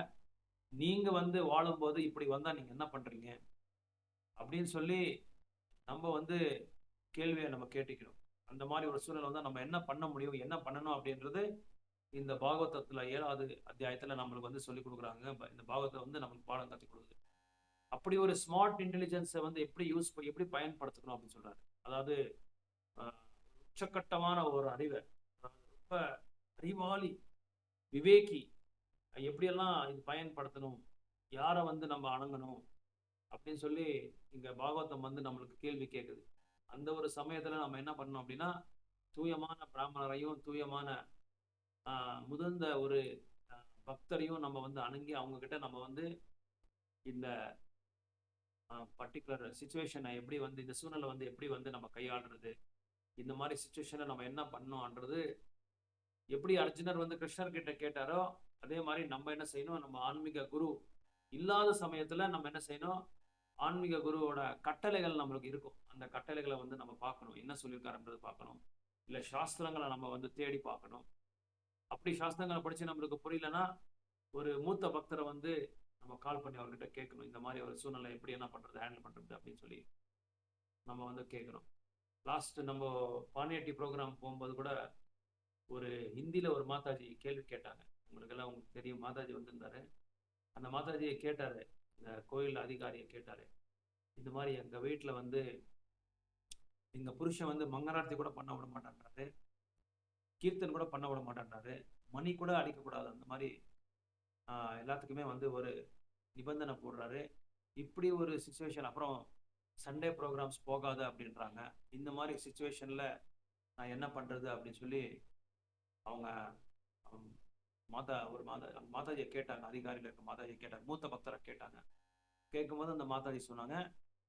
நீங்க வந்து வாழும்போது இப்படி வந்தா நீங்க என்ன பண்றீங்க அப்படின்னு சொல்லி நம்ம வந்து கேள்வியை நம்ம கேட்டுக்கணும். அந்த மாதிரி ஒரு சூழ்நிலை வந்தா நம்ம என்ன பண்ண முடியும், என்ன பண்ணணும் அப்படின்றது இந்த பாகவதத்துல 7வது அத்தியாயத்துல நம்மளுக்கு வந்து சொல்லி கொடுக்குறாங்க. இந்த பாகவத்தை வந்து நமக்கு பாடம் கற்றுக் கொடுக்குது. அப்படி ஒரு ஸ்மார்ட் இன்டெலிஜென்ஸை வந்து எப்படி பயன்படுத்தணும் அப்படின்னு சொல்றாரு. அதாவது உச்சக்கட்டமான ஒரு அறிவை, ரொம்ப அறிவாளி விவேகி எப்படியெல்லாம் இது பயன்படுத்தணும், யாரை வந்து நம்ம அணங்கணும் அப்படின்னு சொல்லி இங்க பாகவதம் வந்து நம்மளுக்கு கேள்வி கேட்குது. அந்த ஒரு சமயத்துல நம்ம என்ன பண்ணணும் அப்படின்னா, தூயமான பிராமணரையும் தூயமான முதிர்ந்த ஒரு பக்தரையும் நம்ம வந்து அணுகி அவங்க கிட்ட நம்ம வந்து இந்த பர்டிகுலர் சுச்சுவேஷனை எப்படி வந்து இந்த சூழ்நிலை வந்து எப்படி வந்து நம்ம கையாளுறது, இந்த மாதிரி சுச்சுவேஷனை நம்ம என்ன பண்ணோம்ன்றது எப்படி அர்ஜுனர் வந்து கிருஷ்ணர் கிட்ட கேட்டாரோ அதே மாதிரி நம்ம என்ன செய்யணும், நம்ம ஆன்மீக குரு இல்லாத சமயத்துல நம்ம என்ன செய்யணும், ஆன்மீக குருவோட கட்டளைகள் நம்மளுக்கு இருக்கும், அந்த கட்டளைகளை வந்து நம்ம பார்க்கணும், என்ன சொல்லியிருக்காருன்றது பார்க்கணும், இல்லை சாஸ்திரங்களை நம்ம வந்து தேடி பார்க்கணும். அப்படி சாஸ்திரங்களை படிச்சு நம்மளுக்கு புரியலன்னா ஒரு மூத்த பக்தரை வந்து நம்ம கால் பண்ணி அவர்கிட்ட கேட்கணும், இந்த மாதிரி ஒரு சூழ்நிலை எப்படி என்ன பண்றது, ஹேண்டில் பண்றது அப்படின்னு சொல்லி நம்ம வந்து கேட்கணும். லாஸ்ட் நம்ம பானியாட்டி ப்ரோக்ராம் போகும்போது கூட ஒரு ஹிந்தியில ஒரு மாதாஜி கேள்வி கேட்டாங்க, உங்களுக்கு தெரியும், மாதாஜி வந்திருந்தாரு. அந்த மாதாஜியை கேட்டாரு, இந்த கோயில் அதிகாரியை கேட்டாரு, இந்த மாதிரி எங்க வீட்டுல வந்து எங்க புருஷன் வந்து மங்கரார்த்தி கூட பண்ண விட மாட்டேன்றாரு, கீர்த்தன் கூட பண்ண விட மாட்டேன்றாரு, மணி கூட அடிக்கக்கூடாது, அந்த மாதிரி எல்லாத்துக்குமே வந்து ஒரு நிபந்தனை போடுறாரு. இப்படி ஒரு சுச்சுவேஷன், அப்புறம் சண்டே ப்ரோக்ராம்ஸ் போகாத அப்படின்றாங்க. இந்த மாதிரி சுச்சுவேஷன்ல நான் என்ன பண்றது அப்படின்னு சொல்லி அவங்க மாதாஜியை கேட்டாங்க. அதிகாரியில் இருக்க மாதாஜியை கேட்டாங்க, மூத்த பக்தரை கேட்டாங்க. கேட்கும்போது அந்த மாதாஜி சொன்னாங்க,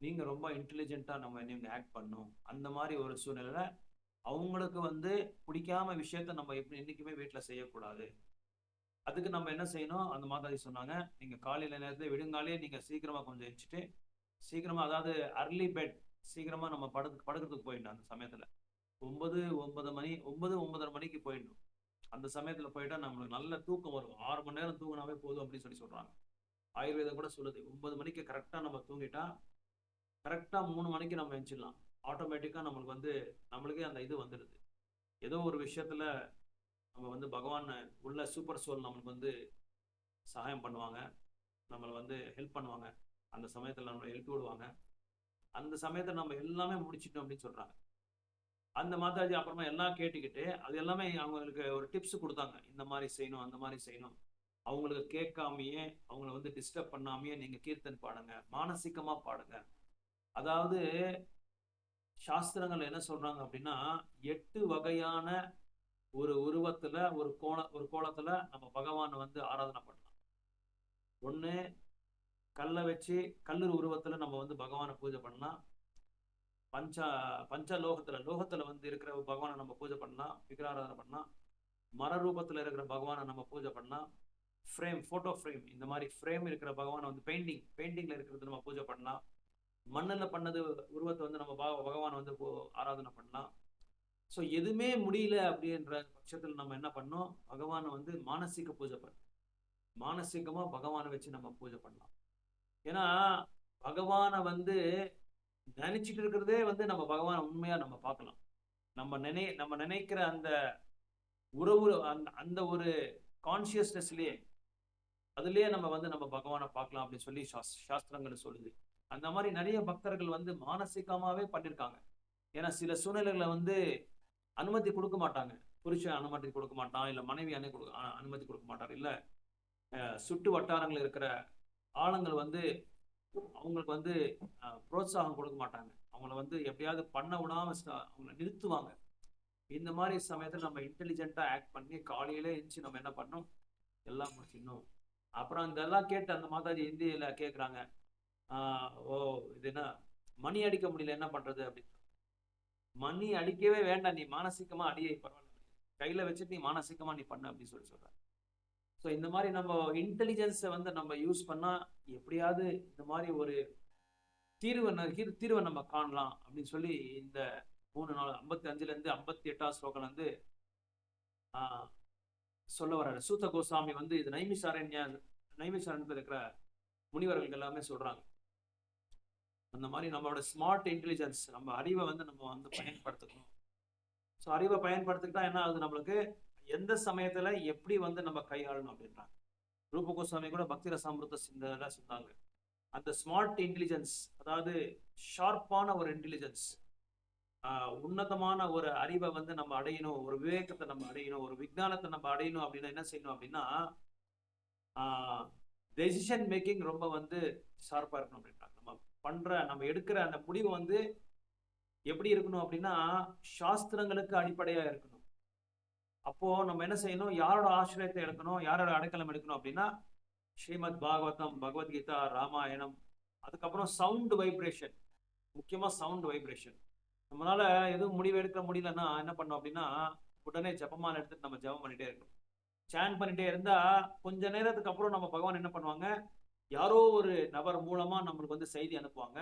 நீங்க ரொம்ப இன்டெலிஜென்ட்டா நீங்க ஆக்ட் பண்ணும். அந்த மாதிரி ஒரு சூழ்நிலையில அவங்களுக்கு வந்து பிடிக்காம விஷயத்த நம்ம எப்படி என்னைக்குமே வீட்டுல செய்யக்கூடாது. அதுக்கு நம்ம என்ன செய்யணும், அந்த மாதாஜி சொன்னாங்க, நீங்க காலையில நேரத்துல விடுங்காலே நீங்க சீக்கிரமா கொஞ்சம் எச்சிட்டு சீக்கிரமா, அதாவது அர்லி பெட், சீக்கிரமா நம்ம படுக்கிறதுக்கு போயிடணும். அந்த சமயத்துல 9 மணி 9:30 மணிக்கு போயிடணும். அந்த சமயத்துல போயிட்டா நம்மளுக்கு நல்ல தூக்கம் வரும். 6 மணி நேரம் தூங்கினாவே போதும் அப்படின்னு சொல்லி சொல்றாங்க. ஆயுர்வேதம் கூட சொல்லுது, 9 மணிக்கு கரெக்டா நம்ம தூங்கிட்டா கரெக்டா 3 மணிக்கு நம்ம எந்திரிச்சிடலாம். ஆட்டோமேட்டிக்கா நம்மளுக்கு வந்து நம்மளுக்கே அந்த இது வந்துடுது. ஏதோ ஒரு விஷயத்துல நம்ம வந்து பகவான் உள்ள சூப்பர் சோல் நம்மளுக்கு வந்து சகாயம் பண்ணுவாங்க, நம்மளை வந்து ஹெல்ப் பண்ணுவாங்க. அந்த சமயத்துல நம்மளை எழுப்பி விடுவாங்க. அந்த சமயத்துல நம்ம எல்லாமே முடிச்சிட்டோம் அப்படின்னு சொல்றாங்க. அந்த மாதாஜி அப்புறமா எல்லாம் கேட்டுக்கிட்டு அது எல்லாமே அவங்களுக்கு ஒரு டிப்ஸ் கொடுத்தாங்க, இந்த மாதிரி செய்யணும் அந்த மாதிரி செய்யணும். அவங்களுக்கு கேட்காமையே, அவங்கள வந்து டிஸ்டர்ப் பண்ணாமையே நீங்க கீர்த்தன் பாடுங்க, மானசீகமா பாடுங்க. அதாவது சாஸ்திரங்கள் என்ன சொல்றாங்க அப்படின்னா, 8 வகையான ஒரு உருவத்துல ஒரு கோலத்துல நம்ம பகவானை வந்து ஆராதனை பண்ணலாம். ஒண்ணு, கல்லை வச்சு கல்லூர் உருவத்துல நம்ம வந்து பகவானை பூஜை பண்ணலாம். பஞ்ச லோகத்துல வந்து இருக்கிற பகவானை நம்ம பூஜை பண்ணலாம், விக்கிராராதனை பண்ணலாம். மர ரூபத்துல இருக்கிற பகவானை நம்ம பூஜை பண்ணலாம். போட்டோ ஃப்ரேம், இந்த மாதிரி ஃப்ரேம் இருக்கிற பகவானை வந்து பெயிண்டிங்ல இருக்கிறது நம்ம பூஜை பண்ணலாம். மண்ணில் பண்ணது உருவத்தை வந்து நம்ம பகவானை வந்து ஆராதனை பண்ணலாம். ஸோ எதுவுமே முடியல அப்படின்ற பட்சத்தில் நம்ம என்ன பண்ணோம், பகவானை வந்து மானசீக பூஜை பண்ணணும். மானசீகமா பகவானை வச்சு நம்ம பூஜை பண்ணலாம். ஏன்னா பகவானை வந்து நினைச்சிட்டு இருக்கிறதே வந்து நம்ம பகவானை உண்மையா நம்ம பார்க்கலாம். நம்ம நினைக்கிற அந்த உறவு, அந்த ஒரு கான்சியஸ்னஸ்லயே அதுலயே நம்ம வந்து நம்ம பகவானை பார்க்கலாம் அப்படின்னு சொல்லி சாஸ்திரங்கள் சொல்லுது. அந்த மாதிரி நிறைய பக்தர்கள் வந்து மானசீகமாவே பண்ணிருக்காங்க. ஏன்னா சில சூழ்நிலைகளை வந்து அனுமதி கொடுக்க மாட்டாங்க. புருஷன் அனுமதி கொடுக்க மாட்டான், இல்ல மனைவி அனுமதி கொடுக்க மாட்டார், இல்ல சுட்டு வட்டாரங்கள் இருக்கிற ஆளுங்கள் வந்து அவங்களுக்கு வந்து புரோத்சாகம் கொடுக்க மாட்டாங்க. அவங்கள வந்து எப்படியாவது பண்ண விடாம அவங்கள நிறுத்துவாங்க. இந்த மாதிரி சமயத்துல நம்ம இன்டெலிஜென்ட்டா ஆக்ட் பண்ணி காலையில எழுந்துச்சு நம்ம என்ன பண்ணோம், எல்லாம் முடிச்சிடணும். அப்புறம் இதெல்லாம் கேட்டு அந்த மாதாஜி இந்தியில கேட்குறாங்க, ஓ இது என்ன மணி அடிக்க முடியல, என்ன பண்றது அப்படின்னு. மணி அடிக்கவே வேண்டாம், நீ மானசீகமா அடியை பரவாயில்ல, கையில வச்சுட்டு நீ மானசீகமா நீ பண்ண அப்படின்னு சொல்ற. ஸோ இந்த மாதிரி நம்ம இன்டெலிஜென்ஸை வந்து நம்ம யூஸ் பண்ணா எப்படியாவது இந்த மாதிரி ஒரு தீர்வை நம்ம காணலாம் அப்படின்னு சொல்லி இந்த 55ல இருந்து 58 ஸ்லோகம் வந்து சொல்ல வர்றாரு. சூத்த கோசாமி வந்து இது நைமிசாரண்யத்துல இருக்கிற முனிவர்கள் எல்லாமே சொல்றாங்க. அந்த மாதிரி நம்மளோட ஸ்மார்ட் இன்டெலிஜென்ஸ், நம்ம அறிவை வந்து நம்ம வந்து பயன்படுத்தணும். ஸோ அறிவை பயன்படுத்திக்கிட்டா என்ன ஆகுது, நம்மளுக்கு எந்த சமயத்துல எப்படி வந்து நம்ம கையாளணும் அப்படின்றாங்க. ரூப கோஸ்வாமி கூட பக்தி ரசாமிருத சிந்தனை சொன்னாங்க. அந்த ஸ்மார்ட் இன்டெலிஜென்ஸ், அதாவது ஷார்ப்பான ஒரு இன்டெலிஜென்ஸ், உன்னதமான ஒரு அறிவை வந்து நம்ம அடையணும், ஒரு விவேகத்தை நம்ம அடையணும், ஒரு விஞ்ஞானத்தை நம்ம அடையணும் அப்படின்னா என்ன செய்யணும் அப்படின்னா, டெசிஷன் மேக்கிங் ரொம்ப வந்து ஷார்ப்பா இருக்கணும் அப்படின்றாங்க. நம்ம எடுக்கிற அந்த முடிவு வந்து எப்படி இருக்கணும் அப்படின்னா சாஸ்திரங்களுக்கு அடிப்படையா இருக்கணும். அப்போ நம்ம என்ன செய்யணும், யாரோட ஆசிரியத்தை எடுக்கணும், யாரோட அடைக்கலம் எடுக்கணும் அப்படின்னா ஸ்ரீமத் பாகவதம், பகவத்கீதா, ராமாயணம். அதுக்கப்புறம் சவுண்ட் வைப்ரேஷன், முக்கியமா சவுண்ட் வைப்ரேஷன். நம்மளால எதுவும் முடிவு எடுக்க முடியலன்னா என்ன பண்ணோம் அப்படின்னா உடனே ஜபமாலை எடுத்துட்டு நம்ம ஜபம் பண்ணிட்டே இருக்கணும். சான் பண்ணிட்டே இருந்தா கொஞ்ச நேரத்துக்கு அப்புறம் நம்ம பகவான் என்ன பண்ணுவாங்க, யாரோ ஒரு நபர் மூலமா நம்மளுக்கு வந்து செய்தி அனுப்புவாங்க.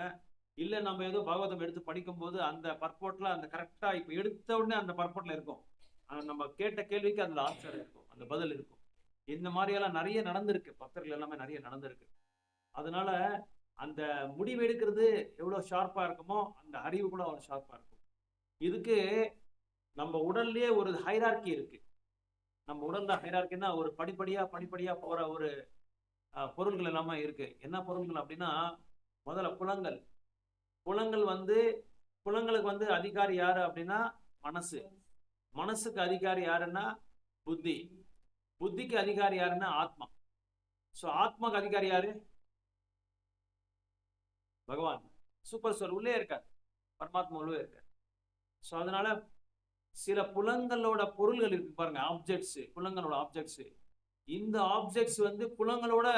இல்ல நம்ம ஏதோ பாகவதம் எடுத்து படிக்கும் போது அந்த பர்போட்ல அந்த கரெக்டா இப்ப எடுத்த உடனே அந்த பர்போட்ல இருக்கும், நம்ம கேட்ட கேள்விக்கு அதுல ஆன்சர் இருக்கும், அந்த பதில் இருக்கும். இந்த மாதிரி எல்லாம் நிறைய நடந்திருக்கு, பக்தர்கள் எல்லாமே நிறைய நடந்திருக்கு. அதனால அந்த முடிவு எடுக்கிறது எவ்வளவு ஷார்ப்பா இருக்குமோ அந்த அறிவு கூட அவ்வளவு ஷார்ப்பா இருக்கும். இதுக்கு நம்ம உடல்லயே ஒரு ஹைரார்கி இருக்கு. நம்ம உடல்ல ஹைரார்கின்னா ஒரு படிப்படியா போற ஒரு பொருள்கள் எல்லாமே இருக்கு. என்ன பொருள்கள் அப்படின்னா, முதல்ல புலங்கள். புலங்கள் வந்து புலங்களுக்கு வந்து அதிகாரி யாரு அப்படின்னா மனசு. மனசுக்கு அதிகாரி யாருன்னா புத்தி. புத்திக்கு அதிகாரி யாருன்னா ஆத்மா. சோ ஆத்மாக்கு அதிகாரி யாரு? பகவான். சூப்பர் சோல் உள்ளே இருக்கார், பரமாத்மா உள்ளே இருக்கார். சோ அதனால சில புலங்களோட பொருள்கள் இருக்கு பாருங்க, ஆப்ஜெக்ட்ஸ், புலங்களோட ஆப்ஜெக்ட்ஸ். இந்த ஆப்ஜெக்ட்ஸ் வந்து புலங்களோட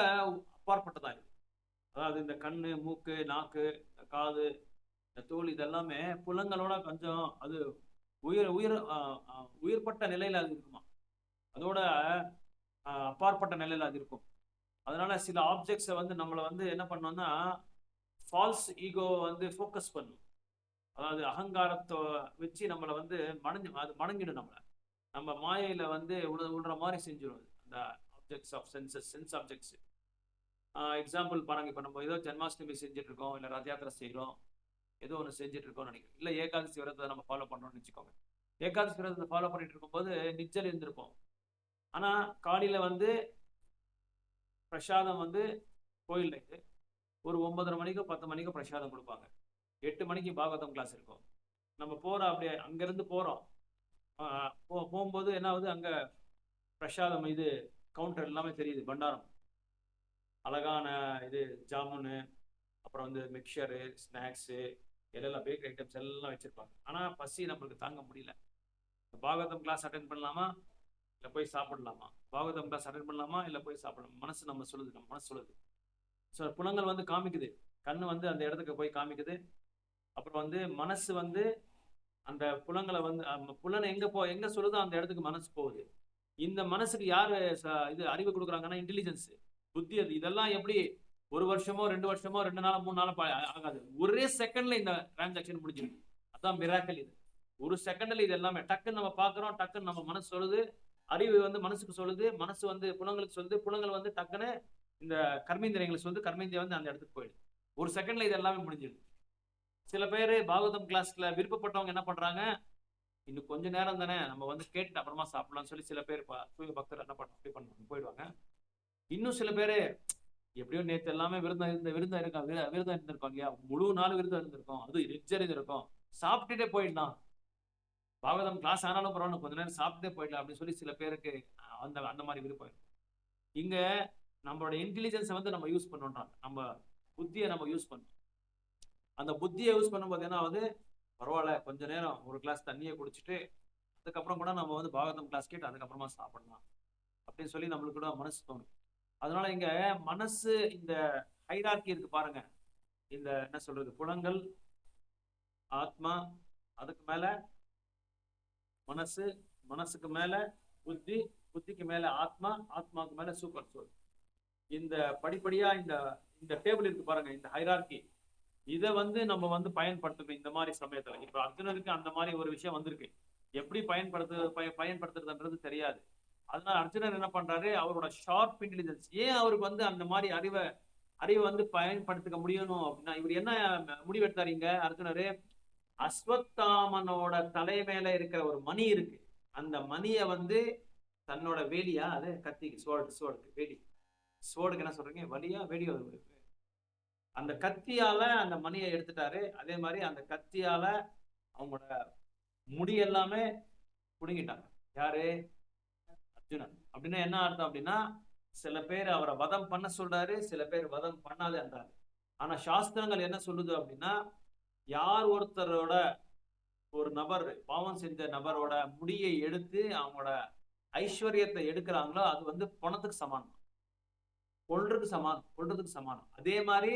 அப்பாற்பட்டதா இருக்கு. அதாவது இந்த கண்ணு, மூக்கு, நாக்கு, காது, இந்த தோல், இதெல்லாமே புலங்களோட கொஞ்சம் அது உயர் உயர் உயர்பட்ட நிலையில அது இருக்குமா, அதோட அப்பாற்பட்ட நிலையில அது இருக்கும். அதனால சில ஆப்ஜெக்ட்ஸை வந்து நம்மளை வந்து என்ன பண்ணோம்னா ஃபால்ஸ் ஈகோ வந்து ஃபோக்கஸ் பண்ணும். அதாவது அகங்காரத்தை வச்சு நம்மளை வந்து அது மணங்கிடும். நம்ம மாயையில வந்து விடுற மாதிரி செஞ்சிடும் அந்த objects of senses, sense objects. Example பாருங்க, இப்போ நம்ம ஏதோ ஜென்மாஷ்டமி செஞ்சுட்டு இருக்கோம், இல்லை ரத யாத்திரை செய்கிறோம், ஏதோ ஒன்று செஞ்சுட்டு இருக்கோம்னு நினைக்கிறோம். இல்லை ஏகாதசி விரதத்தை நம்ம ஃபாலோ பண்ணுறோம்னு வச்சுக்கோங்க. ஏகாதசி விரதத்தை ஃபாலோ பண்ணிட்டு இருக்கும்போது நிச்சல் இருந்திருப்போம். ஆனால் காலையில் வந்து பிரசாதம் வந்து கோயில்ல ஒரு 9:30 மணிக்கோ 10 மணிக்கோ பிரசாதம் கொடுப்பாங்க. 8 மணிக்கு பாகவதம் கிளாஸ் இருக்கும். நம்ம போறோம், அப்படியே அங்கிருந்து போறோம். போகும்போது என்ன ஆகுது, அங்க பிரசாதம் இது கவுண்டர் எல்லாமே தெரியுது, பண்டாரம், அழகான இது ஜாமுனு, அப்புறம் வந்து மிக்சரு, ஸ்நாக்ஸு, எல்லாம் பேக்கரி ஐட்டம்ஸ் எல்லாம் வச்சிருப்பாங்க. ஆனா பசி நம்மளுக்கு தாங்க முடியல. பாகவதம் கிளாஸ் அட்டென்ட் பண்ணலாமா இல்லை போய் சாப்பிடலாமா, பாகவதம் கிளாஸ் அட்டென்ட் பண்ணலாமா இல்லை போய் சாப்பிடலாம், மனசு நம்ம சொல்லுது, நம்ம மனசு சொல்லுது. ஸோ புலங்கள் வந்து காமிக்குது, கண்ணு வந்து அந்த இடத்துக்கு போய் காமிக்குது. அப்புறம் வந்து மனசு வந்து அந்த புலங்களை வந்து புலனை எங்க சொல்லுதோ அந்த இடத்துக்கு மனசு போகுது. இந்த மனசுக்கு யாரு இது அறிவு கொடுக்குறாங்கன்னா இன்டெலிஜென்ஸ், புத்தி. அது இதெல்லாம் எப்படி 1 வருஷமோ 2 வருஷமோ 2 நாளோ 3 நாளோ ஆகாது. ஒரே செகண்ட்ல இந்த டிரான்சாக்ஷன் முடிஞ்சிருக்கு. அதான் மிராக்கல். இது ஒரு செகண்ட்ல இது எல்லாமே டக்குன்னு நம்ம பாக்குறோம், டக்குன்னு நம்ம மனசு சொல்லுது, அறிவு வந்து மனசுக்கு சொல்லுது, மனசு வந்து புலங்களுக்கு சொல்லுது, புலங்கள் வந்து டக்குன்னு இந்த கர்மேந்திரியங்களுக்கு சொல்லுது, கர்மேந்திரியம் வந்து அந்த இடத்துக்கு போயிடுது. ஒரு செகண்ட்ல இது எல்லாமே முடிஞ்சிடுது. சில பேர் பாகவதம் கிளாஸ்ல விருப்பப்பட்டவங்க என்ன பண்றாங்க, இன்னும் கொஞ்ச நேரம் தானே, நம்ம வந்து கேட்டுட்டு அப்புறமா சாப்பிடலாம்னு சொல்லி சில பேர் தூய பக்தர் என்ன அப்படி பண்ணுவாங்க, போயிடுவாங்க. இன்னும் சில பேரு எப்படியோ நேற்று எல்லாமே விருந்தம் இருந்திருப்பாங்க, முழு நாள் விருந்தம் இருந்திருக்கும், அது ரிச்சர் இருக்கும், சாப்பிட்டுட்டே போயிடலாம், பாகவதம் கிளாஸ் ஆனாலும் பரவாயில்ல கொஞ்ச நேரம் சாப்பிட்டே போயிடலாம் அப்படின்னு சொல்லி சில பேருக்கு அந்த மாதிரி விருப்பம். இங்க நம்மளோட இன்டெலிஜென்ஸை வந்து நம்ம யூஸ் பண்ணுறோம், நம்ம புத்தியை நம்ம யூஸ் பண்ணோம். அந்த புத்தியை யூஸ் பண்ணும்போது என்ன ஆகுது, பரவாயில்ல கொஞ்ச நேரம் ஒரு கிளாஸ் தண்ணியை குடிச்சிட்டு அதுக்கப்புறம் கூட நம்ம வந்து பாகவதம் கிளாஸ் கேட்டு அதுக்கப்புறமா சாப்பிடலாம் அப்படின்னு சொல்லி நம்மளுக்கு கூட மனசு தோணும். அதனால இங்க மனசு இந்த ஹைரார்கி இருக்கு பாருங்க, இந்த என்ன சொல்றது, புலங்கள், ஆத்மா, அதுக்கு மேல மனசு, மனசுக்கு மேல புத்தி, புத்திக்கு மேல ஆத்மா, ஆத்மாவுக்கு மேல சூப்பர் சோல். இந்த படிப்படியா இந்த டேபிள் இருக்கு பாருங்க, இந்த ஹைரார்கி, இதை வந்து நம்ம வந்து பயன்படுத்தணும் இந்த மாதிரி சமயத்துல. இப்ப அர்ஜுனனுக்கு அந்த மாதிரி ஒரு விஷயம் வந்திருக்கு, எப்படி பயன்படுத்துறதுன்றது தெரியாது. அதனால அர்ஜுனன் என்ன பண்றாரு, அவரோட ஷார்ப் இன்டெலிஜென்ஸ், ஏன் அவருக்கு வந்து அந்த மாதிரி அறிவை வந்து பயன்படுத்திக்க முடியணும் அப்படின்னா, இவர் என்ன முடிவெடுத்தாரு இங்க அர்ஜுனரு, அஸ்வத்தாமனோட தலைமையில இருக்கிற ஒரு மணி இருக்கு, அந்த மணியை வந்து தன்னோட வேலியா, அது கத்தி, சோடுக்கு வேலி, சோடுக்கு என்ன சொல்றீங்க, வலியா வேலியா, அந்த கத்தியால அந்த மணியை எடுத்துட்டாரு. அதே மாதிரி அந்த கத்தியால அவங்களோட முடி எல்லாமே புடுங்கிட்டாங்க. யாரு? அர்ஜுனன். அப்படின்னா என்ன அர்த்தம் அப்படின்னா, சில பேர் அவரை வதம் பண்ண சொல்றாரு, சில பேர் வதம் பண்ணாதுன்றாரு. ஆனா சாஸ்திரங்கள் என்ன சொல்லுது அப்படின்னா, யார் ஒருத்தரோட ஒரு நபர் பாவம் செஞ்ச நபரோட முடியை எடுத்து அவங்களோட ஐஸ்வர்யத்தை எடுக்கிறாங்களோ அது வந்து பணத்துக்கு சமானம், கொள்றதுக்கு சமானம். அதே மாதிரி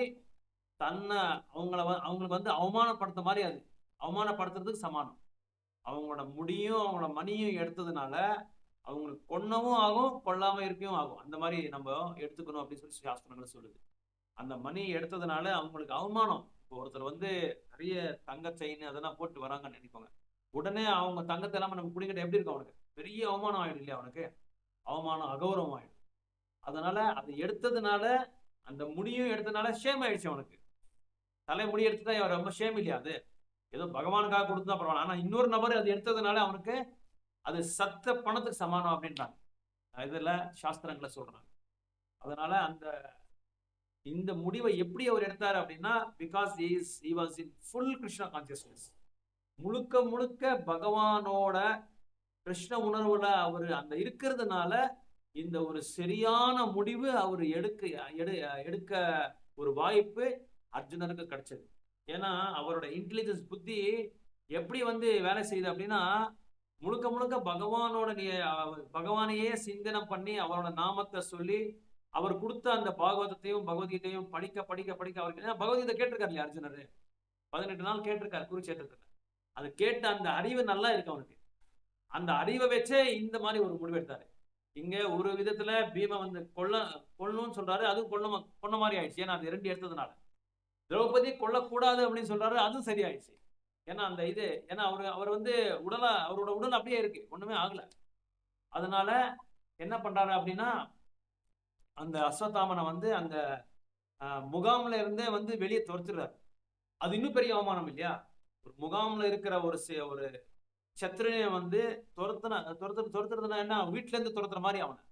தன்னை அவங்களுக்கு வந்து அவமானப்படுத்த மாதிரி, அது அவமானப்படுத்துறதுக்கு சமானம். அவங்களோட முடியும் அவங்களோட மணியும் எடுத்ததுனால அவங்களுக்கு கொன்னவும் ஆகும், கொல்லாம இருக்கவும் ஆகும். அந்த மாதிரி நம்ம எடுத்துக்கணும் அப்படின்னு சொல்லி சாஸ்திரங்கள் சொல்லுது. அந்த மணி எடுத்ததுனால அவங்களுக்கு அவமானம். இப்போ ஒருத்தர் வந்து நிறைய தங்க செயின் அதெல்லாம் போட்டு வராங்கன்னு நினைப்பாங்க, உடனே அவங்க தங்கத்தை எல்லாம் நம்ம பிடிக்கிட்ட எப்படி இருக்கும், அவனுக்கு பெரிய அவமானம் ஆயிடும் இல்லையா, அவனுக்கு அவமானம், அகௌரவம் ஆயிடும். அதனால அது எடுத்ததுனால, அந்த முடியும் எடுத்ததுனால ஷேம் ஆயிடுச்சு அவனுக்கு. தலைமுடி எடுத்துதான் ரொம்ப ஷேம் இல்லையா, அது ஏதோ பகவானுக்காக கொடுத்தா பரவாயில்ல. ஆனா இன்னொரு நபர் அது எடுத்ததுனால அவனுக்கு அது சத்த பணத்துக்கு சமானம் அப்படின்றாங்க. இதுல சாஸ்திரங்களை சொல்றாங்க. அதனால இந்த முடிவை எப்படி அவர் எடுத்தார் அப்படின்னா, because he was in full Krishna consciousness. முழுக்க முழுக்க பகவானோட கிருஷ்ண உணர்வுல அவர் அந்த இருக்கிறதுனால இந்த ஒரு சரியான முடிவு அவர் எடுக்க ஒரு வாய்ப்பு அர்ஜுனனுக்கு கிடைச்சது. ஏன்னா அவரோட இன்டெலிஜென்ஸ் புத்தி எப்படி வேலை செய்யுது அப்படின்னா, முழுக்க முழுக்க பகவானையே சிந்தனை பண்ணி அவரோட நாமத்தை சொல்லி அவர் கொடுத்த அந்த பாகவதத்தையும் பகவத்கீதையும் படிக்க படிக்க படிக்க அவருக்கு பகவத்கீதை கேட்டிருக்காரு இல்லையா அர்ஜுனர், 18 நாள் கேட்டிருக்காரு குருச்சேத்திரத்துல. அது கேட்ட அந்த அறிவு நல்லா இருக்கு அவனுக்கு. அந்த அறிவை வச்சே இந்த மாதிரி ஒரு முடிவு எடுத்தாரு. இங்க ஒரு விதத்துல பீம கொல்லணும்னு சொல்றாரு, அதுவும் கொன்ன மாதிரி ஆயிடுச்சு. ஏன்னா அது 2 எடுத்ததுனால. திரௌபதி கொல்லக்கூடாது அப்படின்னு சொல்றாரு, அதுவும் சரியாயிடுச்சு. ஏன்னா அந்த இது ஏன்னா அவர் அவரோட உடல் அப்படியே இருக்கு, ஒண்ணுமே ஆகல. அதனால என்ன பண்றாரு அப்படின்னா, அந்த அஸ்வத்தாமனை அந்த முகாம்ல இருந்தே வெளியே துரத்துறாரு. அது இன்னும் பெரிய அவமானம் இல்லையா? ஒரு முகாம்ல இருக்கிற ஒரு சத்ருனை துரத்துறதுனா என்ன, வீட்டுல இருந்து துரத்துற மாதிரி அவனை.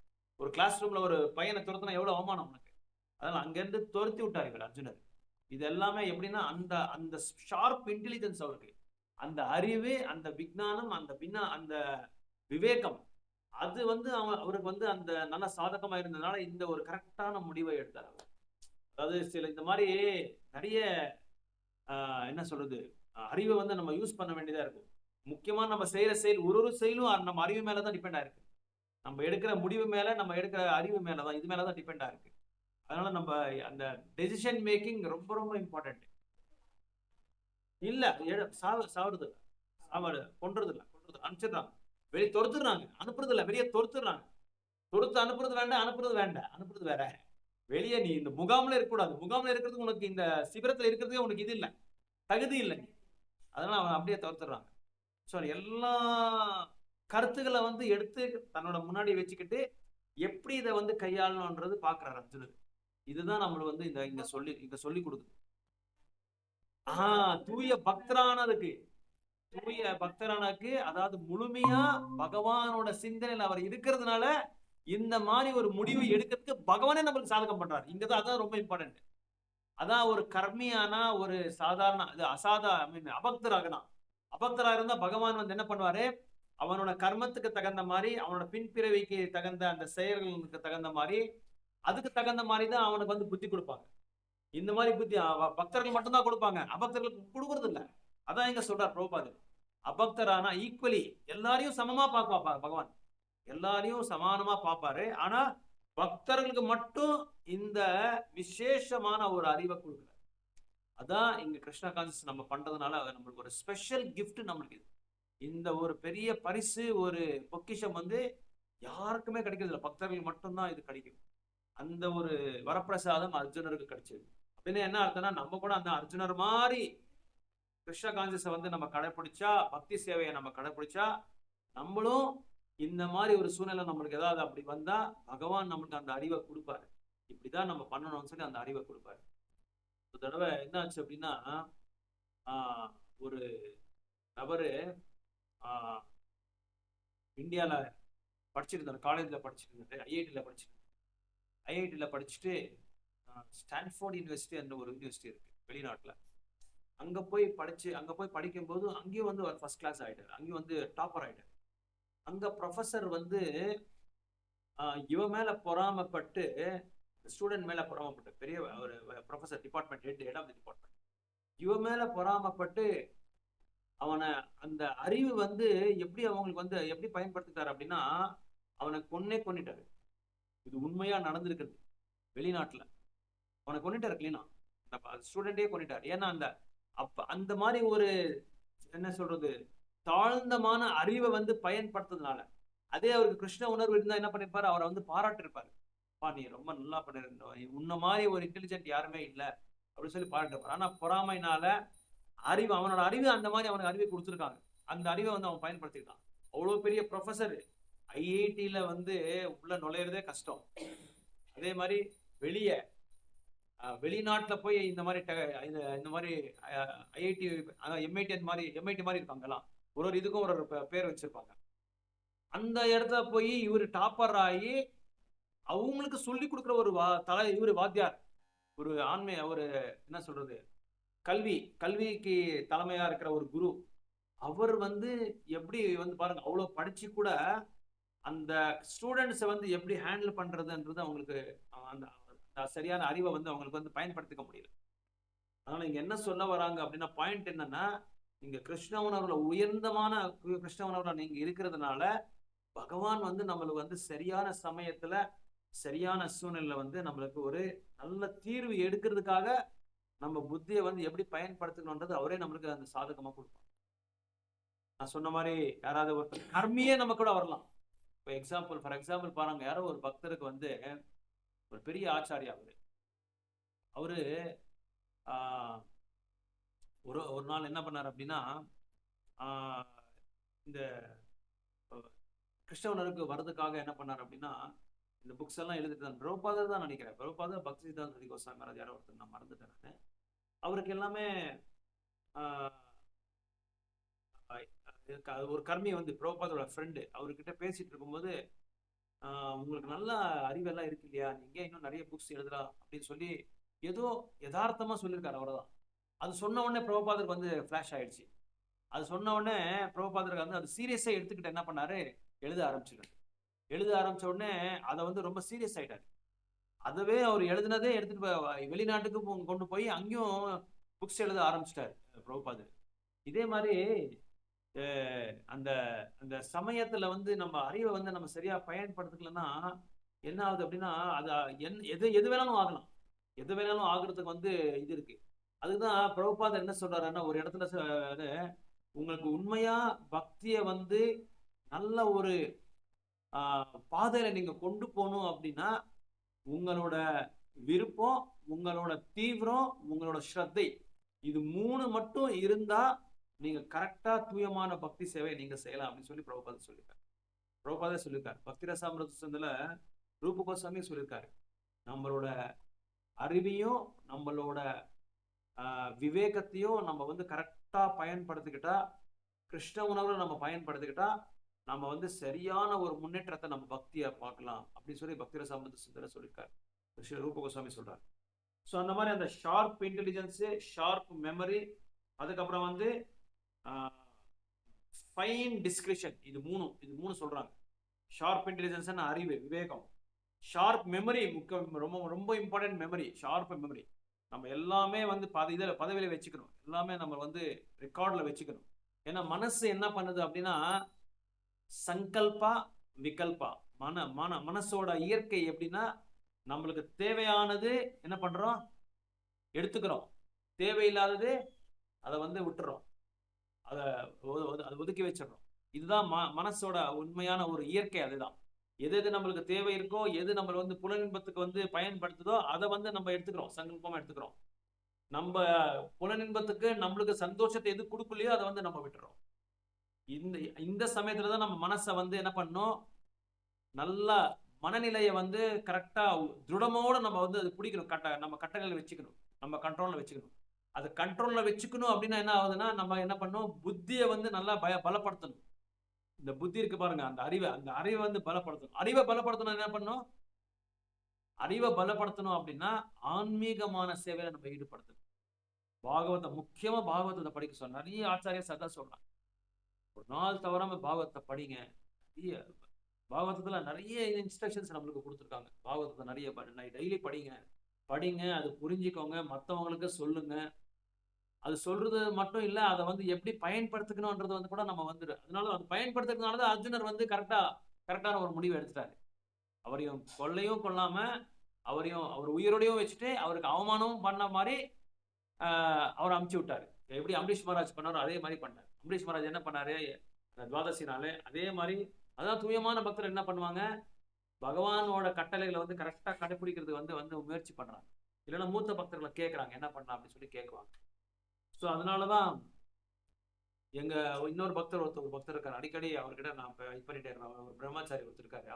ஒரு கிளாஸ் ரூம்ல ஒரு பையனை துரத்துனா எவ்வளவு அவமானம் அவனுக்கு. அதனால அங்கிருந்து துரத்தி விட்டார் இவர் அர்ஜுனர். இது எல்லாமே எப்படின்னா அந்த ஷார்ப் இன்டெலிஜென்ஸ் அவருக்கு, அந்த அறிவு, அந்த விஞ்ஞானம், அந்த விவேகம், அது அவருக்கு அந்த நல்ல சாதகமா இருந்ததுனால இந்த ஒரு கரெக்டான முடிவை எடுத்தார். அதாவது சில இந்த மாதிரி நிறைய என்ன சொல்றது, அறிவை நம்ம யூஸ் பண்ண வேண்டியதா இருக்கும். முக்கியமா நம்ம செய்யற செயல், ஒரு செயலும் நம்ம அறிவு மேலதான் டிபெண்ட் ஆயிருக்கு. நம்ம எடுக்கிற முடிவு மேல, நம்ம எடுக்கிற அறிவு மேலதான், இது மேலதான் டிபெண்ட் ஆயிருக்கு. அதனால நம்ம அந்த டெசிஷன் மேக்கிங் ரொம்ப ரொம்ப இம்பார்ட்டன்ட். இல்ல சாவுறது இல்ல, கொன்றது இல்ல, அனுப்பிச்சிடுறாங்க, வெளியே துரத்துறாங்க, அனுப்புறது இல்ல, வெளியே துரத்துறாங்க. அனுப்புறது வேண்டாம், அனுப்புறது வேற. வெளியே நீ இந்த முகாம்ல இருக்கக்கூடாது. முகாம்ல இருக்கிறதுக்கு உனக்கு, இந்த சிபிரத்துல இருக்கிறதுக்கு உனக்கு இது இல்லை, தகுதி இல்லை. அதனால அவன் அப்படியே துரத்துறாங்க. எல்லா கருத்துக்களை எடுத்து தன்னோட முன்னாடி வச்சுக்கிட்டு எப்படி இதை கையாளணும்ன்றது பாக்குறாரு அர்ஜுனர். இதுதான் நம்மளுக்கு இங்க சொல்லி கொடுக்குது. தூய பக்தரானதுக்கு, அதாவது முழுமையா பகவானோட சிந்தனையில் அவர் இருக்கிறதுனால இந்த மாதிரி ஒரு முடிவு எடுக்கிறதுக்கு பகவானே நம்மளுக்கு சாதகம் பண்றாரு. இங்கதான் அதான் ரொம்ப இம்பார்ட்டன்ட். அதான் ஒரு கர்மியான ஒரு சாதாரண அபக்தராக இருந்தா பகவான் என்ன பண்ணுவாரு, அவனோட கர்மத்துக்கு தகுந்த மாதிரி, அவனோட பின்பிறவிக்கு தகுந்த அந்த செயல்களுக்கு தகுந்த மாதிரி, அதுக்கு தகுந்த மாதிரி தான் அவனுக்கு புத்தி கொடுப்பாங்க. இந்த மாதிரி புத்தி பக்தர்கள் மட்டும்தான் கொடுப்பாங்க, அபக்தர்களுக்கு கொடுக்கறது இல்லை. அதான் இங்க சொல்றார் பிரபுபாதர். அபக்தரானா ஈக்குவலி எல்லாரையும் சமமா பார்ப்பா பகவான், எல்லாரையும் சமானமா பார்ப்பாரு. ஆனா பக்தர்களுக்கு மட்டும் இந்த விசேஷமான ஒரு அறிவை கொடுக்குறாரு. அதான் இங்க கிருஷ்ணா கான்சியஸ் நம்ம பண்றதுனால நம்மளுக்கு ஒரு ஸ்பெஷல் கிஃப்ட். நம்மளுக்கு இந்த ஒரு பெரிய பரிசு, ஒரு பொக்கிஷம் யாருக்குமே கிடைக்கிறது இல்லை, பக்தர்கள் மட்டும்தான் இது கிடைக்கும். அந்த ஒரு வரப்பிரசாதம் அர்ஜுனருக்கு கிடைச்சது. அப்படின்னு என்ன அர்த்தம்னா, நம்ம கூட அந்த அர்ஜுனர் மாதிரி கிருஷ்ண கான்சியஸை நம்ம கடைபிடிச்சா, பக்தி சேவையை நம்ம கடைபிடிச்சா, நம்மளும் இந்த மாதிரி ஒரு சூழ்நிலை நம்மளுக்கு ஏதாவது அப்படி வந்தா பகவான் நம்மளுக்கு அந்த அறிவை கொடுப்பாரு. இப்படிதான் நம்ம பண்ணணும்னு சொல்லி அந்த அறிவை கொடுப்பாரு. ஒரு தடவை என்ன ஆச்சு அப்படின்னா, ஒரு நபரு இந்தியால படிச்சிருந்தாரு, காலேஜ்ல படிச்சிருந்தாரு, ஐஐடியில படிச்சுட்டு ஸ்டான்ஃபோர்ட் யூனிவர்சிட்டி என்ற ஒரு யூனிவர்சிட்டி இருக்கு வெளிநாட்டுல. அங்க போய் படிக்கும்போது அங்கேயும் ஒரு ஃபர்ஸ்ட் கிளாஸ் ஆயிட்டாரு, அங்கேயும் டாப்பர் ஆயிட்டாரு. அங்க ப்ரொஃபசர் இவன் மேல பொறாமப்பட்டு, ஸ்டூடெண்ட் மேல பொறாமப்பட்டு, பெரிய ஒரு professor, department head of the department, இவன் மேல பொறாமப்பட்டு அவனை அந்த அறிவு எப்படி அவங்களுக்கு எப்படி பயன்படுத்திட்டாரு அப்படின்னா, அவனை கொன்னிட்டாரு. இது உண்மையா நடந்திருக்கிறது வெளிநாட்டுல. அவனை கொன்னிட்டாரு, கிளீனா ஸ்டூடெண்டே கொன்னிட்டாரு. ஏன்னா அந்த மாதிரி ஒரு என்ன சொல்றது, தாழ்ந்தமான அறிவை பயன்படுத்துறதுனால. அதே அவருக்கு கிருஷ்ண உணர்வு இருந்தா என்ன பண்ணிருப்பாரு, அவரை பாராட்டு இருப்பாரு. நீ ரொம்ப நல்லா பண்ணிருந்தோம், உன்ன மாதிரி ஒரு இன்டெலிஜென்ட் யாருமே இல்லை அப்படின்னு சொல்லி பாராட்டு. ஆனா பொறாமைனால அவனோட அறிவு அந்த மாதிரி அவனுக்கு அறிவை கொடுத்துருக்காங்க. அந்த அறிவை அவன் பயன்படுத்திருக்கான். அவ்வளவு பெரிய ப்ரொஃபசர் ஐஐடியில உள்ள நுழையிறதே கஷ்டம். அதே மாதிரி வெளிநாட்டுல போய் இந்த மாதிரி ஐஐடி, எம்ஐடி மாதிரி இருக்காங்கலாம், ஒரு இதுக்கும் ஒரு பேர் வச்சிருப்பாங்க. அந்த இடத்துல போய் இவரு டாப்பர் ஆகி அவங்களுக்கு சொல்லி கொடுக்குற ஒரு இவரு வாத்தியார், ஒரு ஒரு என்ன சொல்றது, கல்விக்கு தலைமையா இருக்கிற ஒரு குரு. அவர் வந்து எப்படி வந்து பாருங்க, அவ்வளவு படிச்சு கூட அந்த ஸ்டூடெண்ட்ஸை வந்து எப்படி ஹேண்டில் பண்றதுன்றது அவங்களுக்கு அந்த சரியான அறிவை வந்து அவங்களுக்கு வந்து பயன்படுத்திக்க முடியல. அதனால இங்க என்ன சொல்ல வராங்க அப்படின்னா, பாயிண்ட் என்னன்னா, நீங்க கிருஷ்ண உணர்வுல உயர்ந்தமான கிருஷ்ண உணர்வுல நீங்க இருக்கிறதுனால பகவான் வந்து நம்மளுக்கு வந்து சரியான சமயத்துல சரியான சூழ்நிலை வந்து நம்மளுக்கு ஒரு நல்ல தீர்வு எடுக்கிறதுக்காக நம்ம புத்தியை வந்து எப்படி பயன்படுத்தணும்ன்றது அவரே நம்மளுக்கு அந்த சாதகமா கொடுப்பாங்க. நான் சொன்ன மாதிரி யாராவது ஒரு கர்மியே நம்ம கூட வரலாம். இப்போ ஃபார் எக்ஸாம்பிள் பாருங்க, யாரோ ஒரு பக்தருக்கு வந்து ஒரு பெரிய ஆச்சாரியா அவரு ஒரு நாள் என்ன பண்ணார் அப்படின்னா, இந்த கிருஷ்ணவனருக்கு வர்றதுக்காக என்ன பண்ணார் அப்படின்னா, இந்த புக்ஸ் எல்லாம் எழுதிட்டு தான் பிரபுபாதர் தான் நினைக்கிறேன், பிரபுபாதர் பக்தி சித்தாந்த கோஸ்வாமி மகாராஜ் யாரோ ஒருத்தர், நான் மறந்துட்டேன். அவருக்கு எல்லாமே ஒரு கர்மி வந்து பிரபுபாதோட ஃப்ரெண்டு அவர்கிட்ட பேசிட்டு இருக்கும்போது, உங்களுக்கு நல்ல அறிவெல்லாம் இருக்கு இல்லையா, நீங்க இன்னும் நிறைய புக்ஸ் எழுதலாம் அப்படின்னு சொல்லி ஏதோ யதார்த்தமா சொல்லியிருக்காரு. அவர்தான் அது சொன்ன உடனே பிரபுபாதருக்கு வந்து ஃபிளாஷ் ஆயிடுச்சு. அது சொன்ன உடனே பிரபுபாதருக்கு வந்து அது சீரியஸா எடுத்துக்கிட்டு என்ன பண்ணாரு, எழுத ஆரம்பிச்ச உடனே அதை வந்து ரொம்ப சீரியஸ் ஆயிட்டாரு. அதவே அவர் எழுதினதே எடுத்துட்டு வெளிநாட்டுக்கு கொண்டு போய் அங்கேயும் புக்ஸ் எழுத ஆரம்பிச்சிட்டாரு பிரபுபாதர். இதே மாதிரி அந்த அந்த சமயத்துல வந்து நம்ம அறிவை வந்து நம்ம சரியா பயன்படுத்திக்கலன்னா என்ன ஆகுது அப்படின்னா, அது எது வேணாலும் ஆகலாம். எது வேணாலும் ஆகுறதுக்கு வந்து இது இருக்கு. அதுதான் பிரபுபாதர் என்ன சொல்றாருன்னா, ஒரு இடத்துல உங்களுக்கு உண்மையா பக்திய வந்து நல்ல ஒரு பாதையில நீங்க கொண்டு போகணும் அப்படின்னா, உங்களோட விருப்பம், உங்களோட தீவிரம், உங்களோட ஸ்ரத்தை, இது 3 மட்டும் இருந்தா நீங்க கரெக்டா தூயமான பக்தி சேவை நீங்க செய்யலாம் அப்படின்னு சொல்லி பிரபுபாதர் சொல்லியிருக்காரு. பக்தி ரசாமிர்தத்துல ரூப கோஸ்வாமி சொல்லியிருக்காரு, நம்மளோட அறிவையும் நம்மளோட விவேகத்தையும் நம்ம வந்து கரெக்டா பயன்படுத்திக்கிட்டா, கிருஷ்ண உணர்வுல நம்ம பயன்படுத்திக்கிட்டா, நம்ம வந்து சரியான ஒரு முன்னேற்றத்தை நம்ம பக்தியை பார்க்கலாம் அப்படின்னு சொல்லி பக்தி ரசாமிர்த சொல்லியிருக்காரு, ரூப கோஸ்வாமி சொல்றாரு. ஸோ அந்த மாதிரி அந்த ஷார்ப் இன்டெலிஜென்ஸு, ஷார்ப் மெமரி, அதுக்கப்புறம் வந்து ஃபைன் டிஸ்கிரிஷன், இது மூணு சொல்றாங்க. ஷார்ப் இன்டெலிஜென்ஸ் அறிவு, விவேகம். ஷார்ப் மெமரி ரொம்ப ரொம்ப இம்பார்ட்டன்ட். மெமரி, ஷார்ப் மெமரி நம்ம எல்லாமே வந்து பதவியில வச்சுக்கணும், எல்லாமே நம்ம வந்து ரெக்கார்ட்ல வச்சுக்கணும். ஏன்னா மனசு என்ன பண்ணுது அப்படின்னா, சங்கல்பா விகல்பா, மனசோட இயற்கை எப்படின்னா, நம்மளுக்கு தேவையானது என்ன பண்றோம், எடுத்துக்கிறோம், தேவையில்லாதது அதை வந்து விட்டுறோம், அதை ஒதுக்கி வச்சிடறோம். இதுதான் மனசோட உண்மையான ஒரு இயற்கை. அதுதான் எது நம்மளுக்கு தேவை இருக்கோ, எது நம்ம வந்து புலனின்பத்துக்கு வந்து பயன்படுத்துதோ அதை வந்து நம்ம எடுத்துக்கிறோம், சங்கல்பமா எடுத்துக்கிறோம். நம்ம புலனின்பத்துக்கு நம்மளுக்கு சந்தோஷத்தை எது கொடுக்கலையோ அதை வந்து நம்ம விட்டுறோம். இந்த சமயத்துலதான் நம்ம மனசை வந்து என்ன பண்ணணும், நல்ல மனநிலையை வந்து கரெக்டா திருடமோட நம்ம வந்து அது பிடிக்கணும், நம்ம கட்டளையில வச்சுக்கணும், நம்ம கண்ட்ரோல்ல வச்சுக்கணும். அது கண்ட்ரோல்ல வச்சுக்கணும் அப்படின்னா என்ன ஆகுதுன்னா, நம்ம என்ன பண்ணணும், புத்தியை வந்து நல்லா பலப்படுத்தணும். இந்த புத்தி இருக்கு பாருங்க, அந்த அறிவை வந்து பலப்படுத்தணும். அறிவை பலப்படுத்தணும் என்ன பண்ணணும், அறிவை பலப்படுத்தணும் அப்படின்னா ஆன்மீகமான சேவையில நம்ம ஈடுபடுத்தணும். முக்கியமா பாகவதத்தை படிக்க சொல்ல நிறைய ஆச்சாரிய சதா சொல்றாங்க, ஒரு நாள் தவறாம பாகவதத்தை படிங்க. பாகவதத்துல நிறைய இன்ஸ்ட்ரக்ஷன்ஸ் நம்மளுக்கு கொடுத்துருக்காங்க. பாகவதத்தை நிறைய டெய்லி படிங்க, அது புரிஞ்சுக்கோங்க, மற்றவங்களுக்கு சொல்லுங்க. அது சொல்றது மட்டும் இல்ல, அதை வந்து எப்படி பயன்படுத்திக்கணும்ன்றது வந்து கூட நம்ம வந்துடும். அதனால அது பயன்படுத்துறதுனாலதான் அர்ஜுனர் வந்து கரெக்டான ஒரு முடிவு எடுத்துட்டாரு. அவரையும் கொல்லாம, அவர் உயிரோடையும் வச்சுட்டு அவருக்கு அவமானமும் பண்ண மாதிரி அவரை அமுச்சு விட்டாரு. எப்படி அம்பரீஷ் மகாராஜ் பண்ணாரோ அதே மாதிரி பண்ணார். அம்பரீஷ் மகாராஜ் என்ன பண்ணாரு, துவாதசி நாள் அதே மாதிரி. அதான் தூயமான பக்தர் என்ன பண்ணுவாங்க, பகவானோட கட்டளைகளை வந்து கரெக்டா கடைபிடிக்கிறது வந்து முயற்சி பண்றாங்க. இல்லைன்னா மூத்த பக்தர்களை கேட்கறாங்க என்ன பண்ணலாம் அப்படின்னு சொல்லி கேட்குவாங்க. ஸோ அதனாலதான் எங்க இன்னொரு ஒரு பக்தர் இருக்காரு, அடிக்கடி அவர்கிட்ட நான் இது பண்ணிட்டே இருக்கேன். ஒரு பிரம்மச்சாரி ஒருத்தர் இருக்காரு,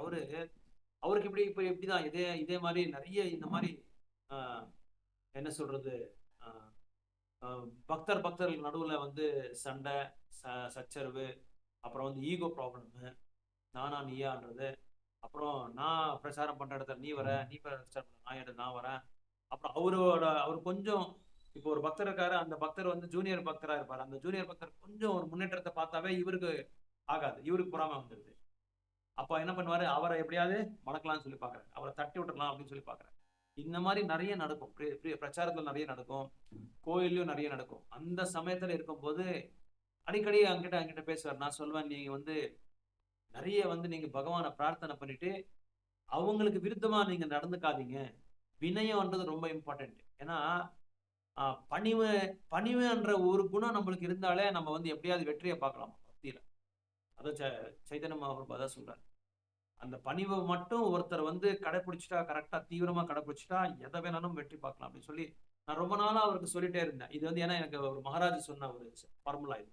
அவருக்கு இப்படிதான் இதே மாதிரி நிறைய இந்த மாதிரி என்ன சொல்றது, பக்தர்கள் நடுவுல வந்து சண்டை சச்சரவு, அப்புறம் வந்து ஈகோ ப்ராப்ளம், நானா நீயான்றது, அப்புறம் நான் பிரச்சாரம் பண்ற இடத்துல நீ வர, நீ பிரச்சாரம் பண்ண நான் வரேன். அப்புறம் அவர் கொஞ்சம் இப்போ ஒரு பக்தர் இருக்காரு, அந்த பக்தர் வந்து ஜூனியர் பக்தரா இருப்பாரு. அந்த ஜூனியர் பக்தர் கொஞ்சம் ஒரு முன்னேற்றத்தை பார்த்தாவே இவருக்கு ஆகாது, இவருக்கு பொறாம வந்துருது. அப்ப என்ன பண்ணுவாரு, அவரை எப்படியாவது மடக்கலாம்னு சொல்லி பாக்குறாரு, அவரை தட்டி விட்டுறலாம் அப்படின்னு சொல்லி பாக்குறாரு. இந்த மாதிரி நிறைய நடக்கும், பிரச்சாரத்துல நிறைய நடக்கும், கோயிலையும் நிறைய நடக்கும். அந்த சமயத்துல இருக்கும்போது அடிக்கடி அங்கிட்ட பேசுவார். நான் சொல்வேன், நீங்க வந்து நிறைய வந்து நீங்க பகவானை பிரார்த்தனை பண்ணிட்டு அவங்களுக்கு விருத்தமா நீங்க நடந்துக்காதீங்க. வினயம்ன்றது ரொம்ப இம்பார்ட்டன்ட். ஏன்னா பணிவு பணிவுன்ற ஒரு குணம் நம்மளுக்கு இருந்தாலே நம்ம வந்து எப்படியாவது வெற்றியை பார்க்கலாம் பக்தியில. அதான் சைதன்ய மகாபிரபு அதான் சொல்றாரு. அந்த பணிவை மட்டும் ஒருத்தர் வந்து கடைபிடிச்சிட்டா, கரெக்டா தீவிரமா கடைபிடிச்சிட்டா எதை வேணாலும் வெற்றி பார்க்கலாம் அப்படின்னு சொல்லி நான் ரொம்ப நாளா அவருக்கு சொல்லிட்டே இருந்தேன். இது வந்து ஏன்னா எனக்கு ஒரு மகாராஜ் சொன்ன ஒரு ஃபார்முலா இது.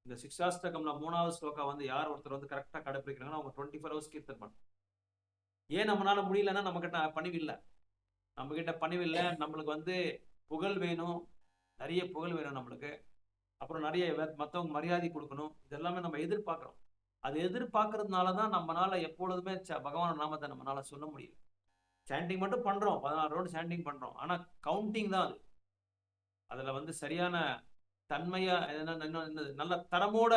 இந்த சிக்ஷாஷ்டகம்ல 3வது ஸ்லோகா வந்து யார் ஒருத்தர் வந்து கரெக்டா கடைபிடிக்கிறாங்கன்னா அவங்க 24 ஹவர்ஸ் கீர்த்தன் பண்ணணும். ஏன் நம்மளால முடியலன்னா நம்ம கிட்ட பணிவு இல்லை. நம்ம கிட்ட பணிவு இல்லை. நம்மளுக்கு வந்து புகழ் வேணும், நிறைய புகழ் வேணும் நம்மளுக்கு. அப்புறம் நிறைய மற்றவங்க மரியாதை கொடுக்கணும். இதெல்லாமே நம்ம எதிர்பார்க்கிறோம். அது எதிர்பார்க்கறதுனாலதான் நம்மளால எப்பொழுதுமே பகவான் நாமத்தை நம்மளால சொல்ல முடியும். சாண்டிங் மட்டும் பண்றோம், 16 ரோடு சாண்டிங் பண்றோம். ஆனா கவுண்டிங் தான் அது. அதுல வந்து சரியான தன்மையா நல்ல தரமோட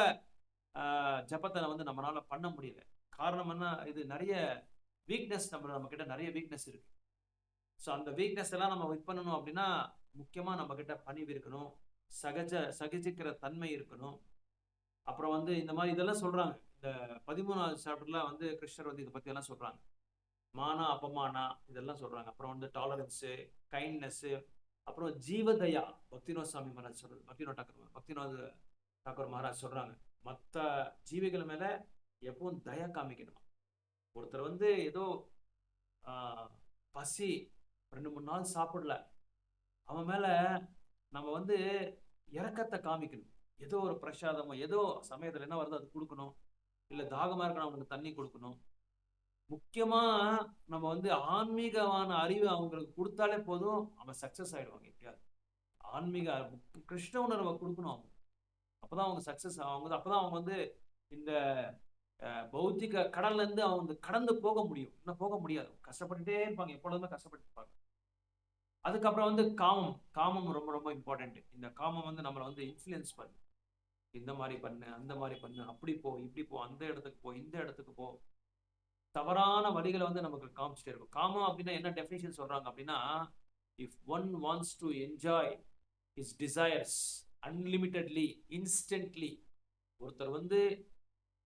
ஜபத்தை வந்து நம்மளால பண்ண முடியல. காரணம் என்ன, இது நிறைய வீக்னஸ், நம்ம கிட்ட நிறைய வீக்னஸ் இருக்கு. ஸோ அந்த வீக்னஸ் எல்லாம் நம்ம இது பண்ணணும் அப்படின்னா முக்கியமா நம்ம கிட்ட பணிவு இருக்கணும், சகிச்சுக்கிற தன்மை இருக்கணும். அப்புறம் வந்து இந்த மாதிரி இதெல்லாம் சொல்றாங்க. இந்த 13வது சாப்டர்ல வந்து கிருஷ்ணர் வந்து இதை பத்தி எல்லாம் சொல்றாங்க. மானா அப்பமானா இதெல்லாம் சொல்றாங்க. அப்புறம் வந்து டாலரன்ஸு, கைண்ட்னஸ், அப்புறம் ஜீவதயா. பக்திநாத் சுவாமி மகாராஜ் சொல்றது, பக்திநாத் தாக்கூர் மகாராஜ் சொல்றாங்க, மற்ற ஜீவிகள் மேல எப்பவும் தயா காமிக்கணும். ஒருத்தர் வந்து ஏதோ பசி 2-3 நாள் சாப்பிடல, அவன் மேல நம்ம வந்து இரக்கத்தை காமிக்கணும். ஏதோ ஒரு பிரசாதமோ ஏதோ சமயத்துல என்ன வருதோ அது கொடுக்கணும். இல்ல தாகமா இருக்கணும் அவனுக்கு தண்ணி கொடுக்கணும். முக்கியமா நம்ம வந்து ஆன்மீகமான அறிவு அவங்களுக்கு கொடுத்தாலே போதும், அவன் சக்சஸ் ஆயிடுவாங்க. எப்படியாவது ஆன்மீக கிருஷ்ண உணர்வை கொடுக்கணும் அவங்க. அப்பதான் அவங்க சக்சஸ் ஆகும். அப்பதான் அவங்க வந்து இந்த பௌத்திக கடல்ல இருந்து அவங்க கடந்து போக முடியும். இன்னும் போக முடியாது, கஷ்டப்பட்டுட்டே இருப்பாங்க, எப்பொழுதுமே கஷ்டப்பட்டு இருப்பாங்க. அதுக்கப்புறம் வந்து காமம் ரொம்ப ரொம்ப இம்பார்ட்டன்ட். இந்த காமம் வந்து நம்மளை வந்து இன்ஃப்ளூயன்ஸ் பண்ணு, இந்த மாதிரி பண்ணு, அந்த மாதிரி பண்ணு, அப்படி போ, இப்படி போ, அந்த இடத்துக்கு போ, இந்த இடத்துக்கு போ, தவறான வழிகளை வந்து நமக்கு காமிச்சிட்டே இருக்கும். காமம் அப்படின்னா என்ன டெஃபினிஷன் சொல்றாங்க அப்படின்னா, if one wants to enjoy his desires unlimitedly instantly, ஒருத்தர் வந்து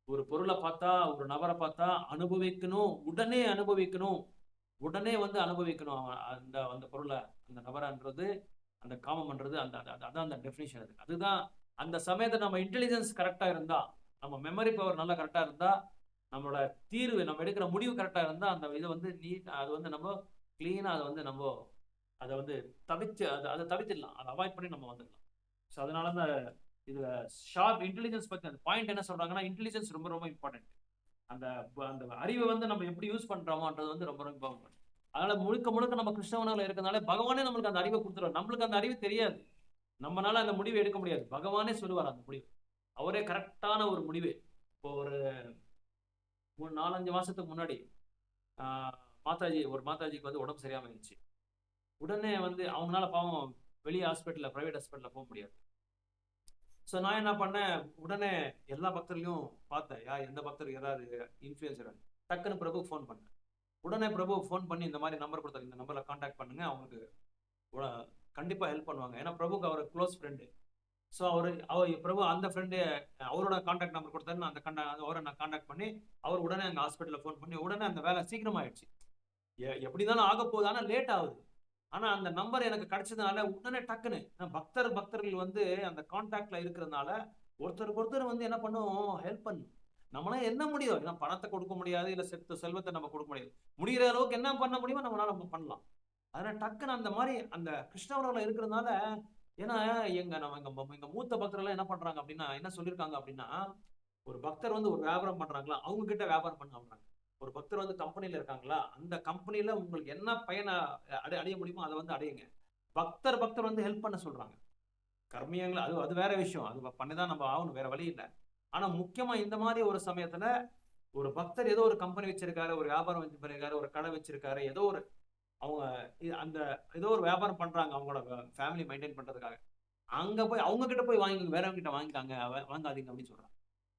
ஒரு பொருளை பார்த்தா, ஒரு நபரை பார்த்தா அனுபவிக்கணும், உடனே அனுபவிக்கணும், உடனே வந்து அனுபவிக்கணும் அந்த அந்த பொருளை, அந்த நபரன்றது, அந்த காமம்ன்றது, அதான் அந்த டெஃபினிஷன். அதுதான் அந்த சமயத்தை நம்ம இன்டெலிஜென்ஸ் கரெக்டா இருந்தா, நம்ம மெமரி பவர் நல்லா கரெக்டா இருந்தா, நம்மளோட தீர்வு, நம்ம எடுக்கிற முடிவு கரெக்டா இருந்தா, அந்த இதை வந்து அது வந்து நம்ம கிளீனா அதை வந்து அதை தவிர்த்திடலாம், அதை அவாய்ட் பண்ணி நம்ம வந்துடலாம். ஸோ அதனால தான் இதுல ஷார்ப் இன்டெலிஜென்ஸ் பத்தி அந்த பாயிண்ட் என்ன சொல்றாங்கன்னா, இன்டெலிஜென்ஸ் ரொம்ப ரொம்ப இம்பார்ட்டன்ட். அந்த அந்த அறிவை வந்து நம்ம எப்படி யூஸ் பண்றோமோன்றது வந்து ரொம்ப ரொம்ப இம்பார்ட்டன்ட். அதனால முழுக்க முழுக்க நம்ம கிருஷ்ண உணர்வுல இருக்கிறதுனால பகவானே நம்மளுக்கு அந்த அறிவை கொடுத்துருவார். நம்மளுக்கு அந்த அறிவு தெரியாது, நம்மளால அந்த முடிவு எடுக்க முடியாது. பகவானே சொல்லுவார் அந்த முடிவு, அவரே கரெக்டான ஒரு முடிவு. இப்போ ஒரு 4-5 மாசத்துக்கு முன்னாடி மாதாஜிக்கு வந்து உடம்பு சரியாம இருந்துச்சு. உடனே வந்து அவங்களால பாவம் வெளியே ஹாஸ்பிட்டல்ல, பிரைவேட் ஹாஸ்பிட்டல்ல போக முடியாது. ஸோ நான் என்ன பண்ணேன், உடனே எல்லா பக்தர்களையும் பார்த்தேன், எந்த பக்தர் ஏதாவது இன்ஃபுளுசர், டக்குன்னு பிரபுக்கு ஃபோன் பண்ணேன். உடனே பிரபு ஃபோன் பண்ணி இந்த மாதிரி நம்பர் கொடுத்தாரு, இந்த நம்பர்ல கான்டாக்ட் பண்ணுங்க, அவங்களுக்கு கண்டிப்பா ஹெல்ப் பண்ணுவாங்க. ஏன்னா பிரபுக்கு அவர் க்ளோஸ் ஃப்ரெண்டு. ஸோ அவர் பிரபு அந்த ஃப்ரெண்டு அவரோட கான்டாக்ட் நம்பர் கொடுத்தாரு. அந்த அவரை நான் கான்டாக்ட் பண்ணி அவர் உடனே அங்கே ஹாஸ்பிட்டலில் ஃபோன் பண்ணி உடனே அந்த வேலை சீக்கிரமாயிடுச்சு. எப்படி தானே ஆக போகுது, ஆனால் லேட் ஆகுது. ஆனா அந்த நம்பர் எனக்கு கிடைச்சதுனால உடனே டக்குன்னு பக்தர்கள் வந்து அந்த கான்டாக்ட்ல இருக்கிறதுனால ஒருத்தர் வந்து என்ன பண்ணும், ஹெல்ப் பண்ணும். நம்மளால என்ன முடியும், ஏன்னா பணத்தை கொடுக்க முடியாது, இல்ல செல்வத்தை நம்ம கொடுக்க முடியாது, முடிகிற அளவுக்கு என்ன பண்ண முடியுமோ நம்மளால பண்ணலாம். அதனால டக்குன்னு அந்த மாதிரி அந்த கிருஷ்ணவரில் இருக்கிறதுனால, ஏன்னா எங்க மூத்த பக்தர்கள் என்ன பண்றாங்க அப்படின்னா, என்ன சொல்லியிருக்காங்க அப்படின்னா, ஒரு பக்தர் வந்து ஒரு வியாபாரம் பண்றாங்களா, அவங்க கிட்ட வியாபாரம் பண்ண. ஒரு பக்தர் வந்து கம்பெனில இருக்காங்களா, அந்த கம்பெனில உங்களுக்கு என்ன பயனை அடைய முடியுமோ அதை வந்து அடையுங்க. பக்தர் வந்து ஹெல்ப் பண்ண சொல்றாங்க. கர்மியங்கள் அது வேற விஷயம், அது பண்ணிதான் நம்ம ஆகணும், வேற வழி இல்லை. ஆனா முக்கியமா இந்த மாதிரி ஒரு சமயத்துல ஒரு பக்தர் ஏதோ ஒரு கம்பெனி வச்சிருக்காரு, ஒரு வியாபாரம் பண்ணிருக்காரு, ஒரு கடை வச்சிருக்காரு, ஏதோ ஒரு அவங்க அந்த ஏதோ ஒரு வியாபாரம் பண்றாங்க அவங்களோட ஃபேமிலி மெயின்டைன் பண்றதுக்காக. அங்க போய் அவங்க கிட்ட போய் வாங்கிக்கோங்க, வேறவங்க கிட்ட வாங்கிக்காங்க, வாங்காதீங்க அப்படின்னு சொல்றாங்க.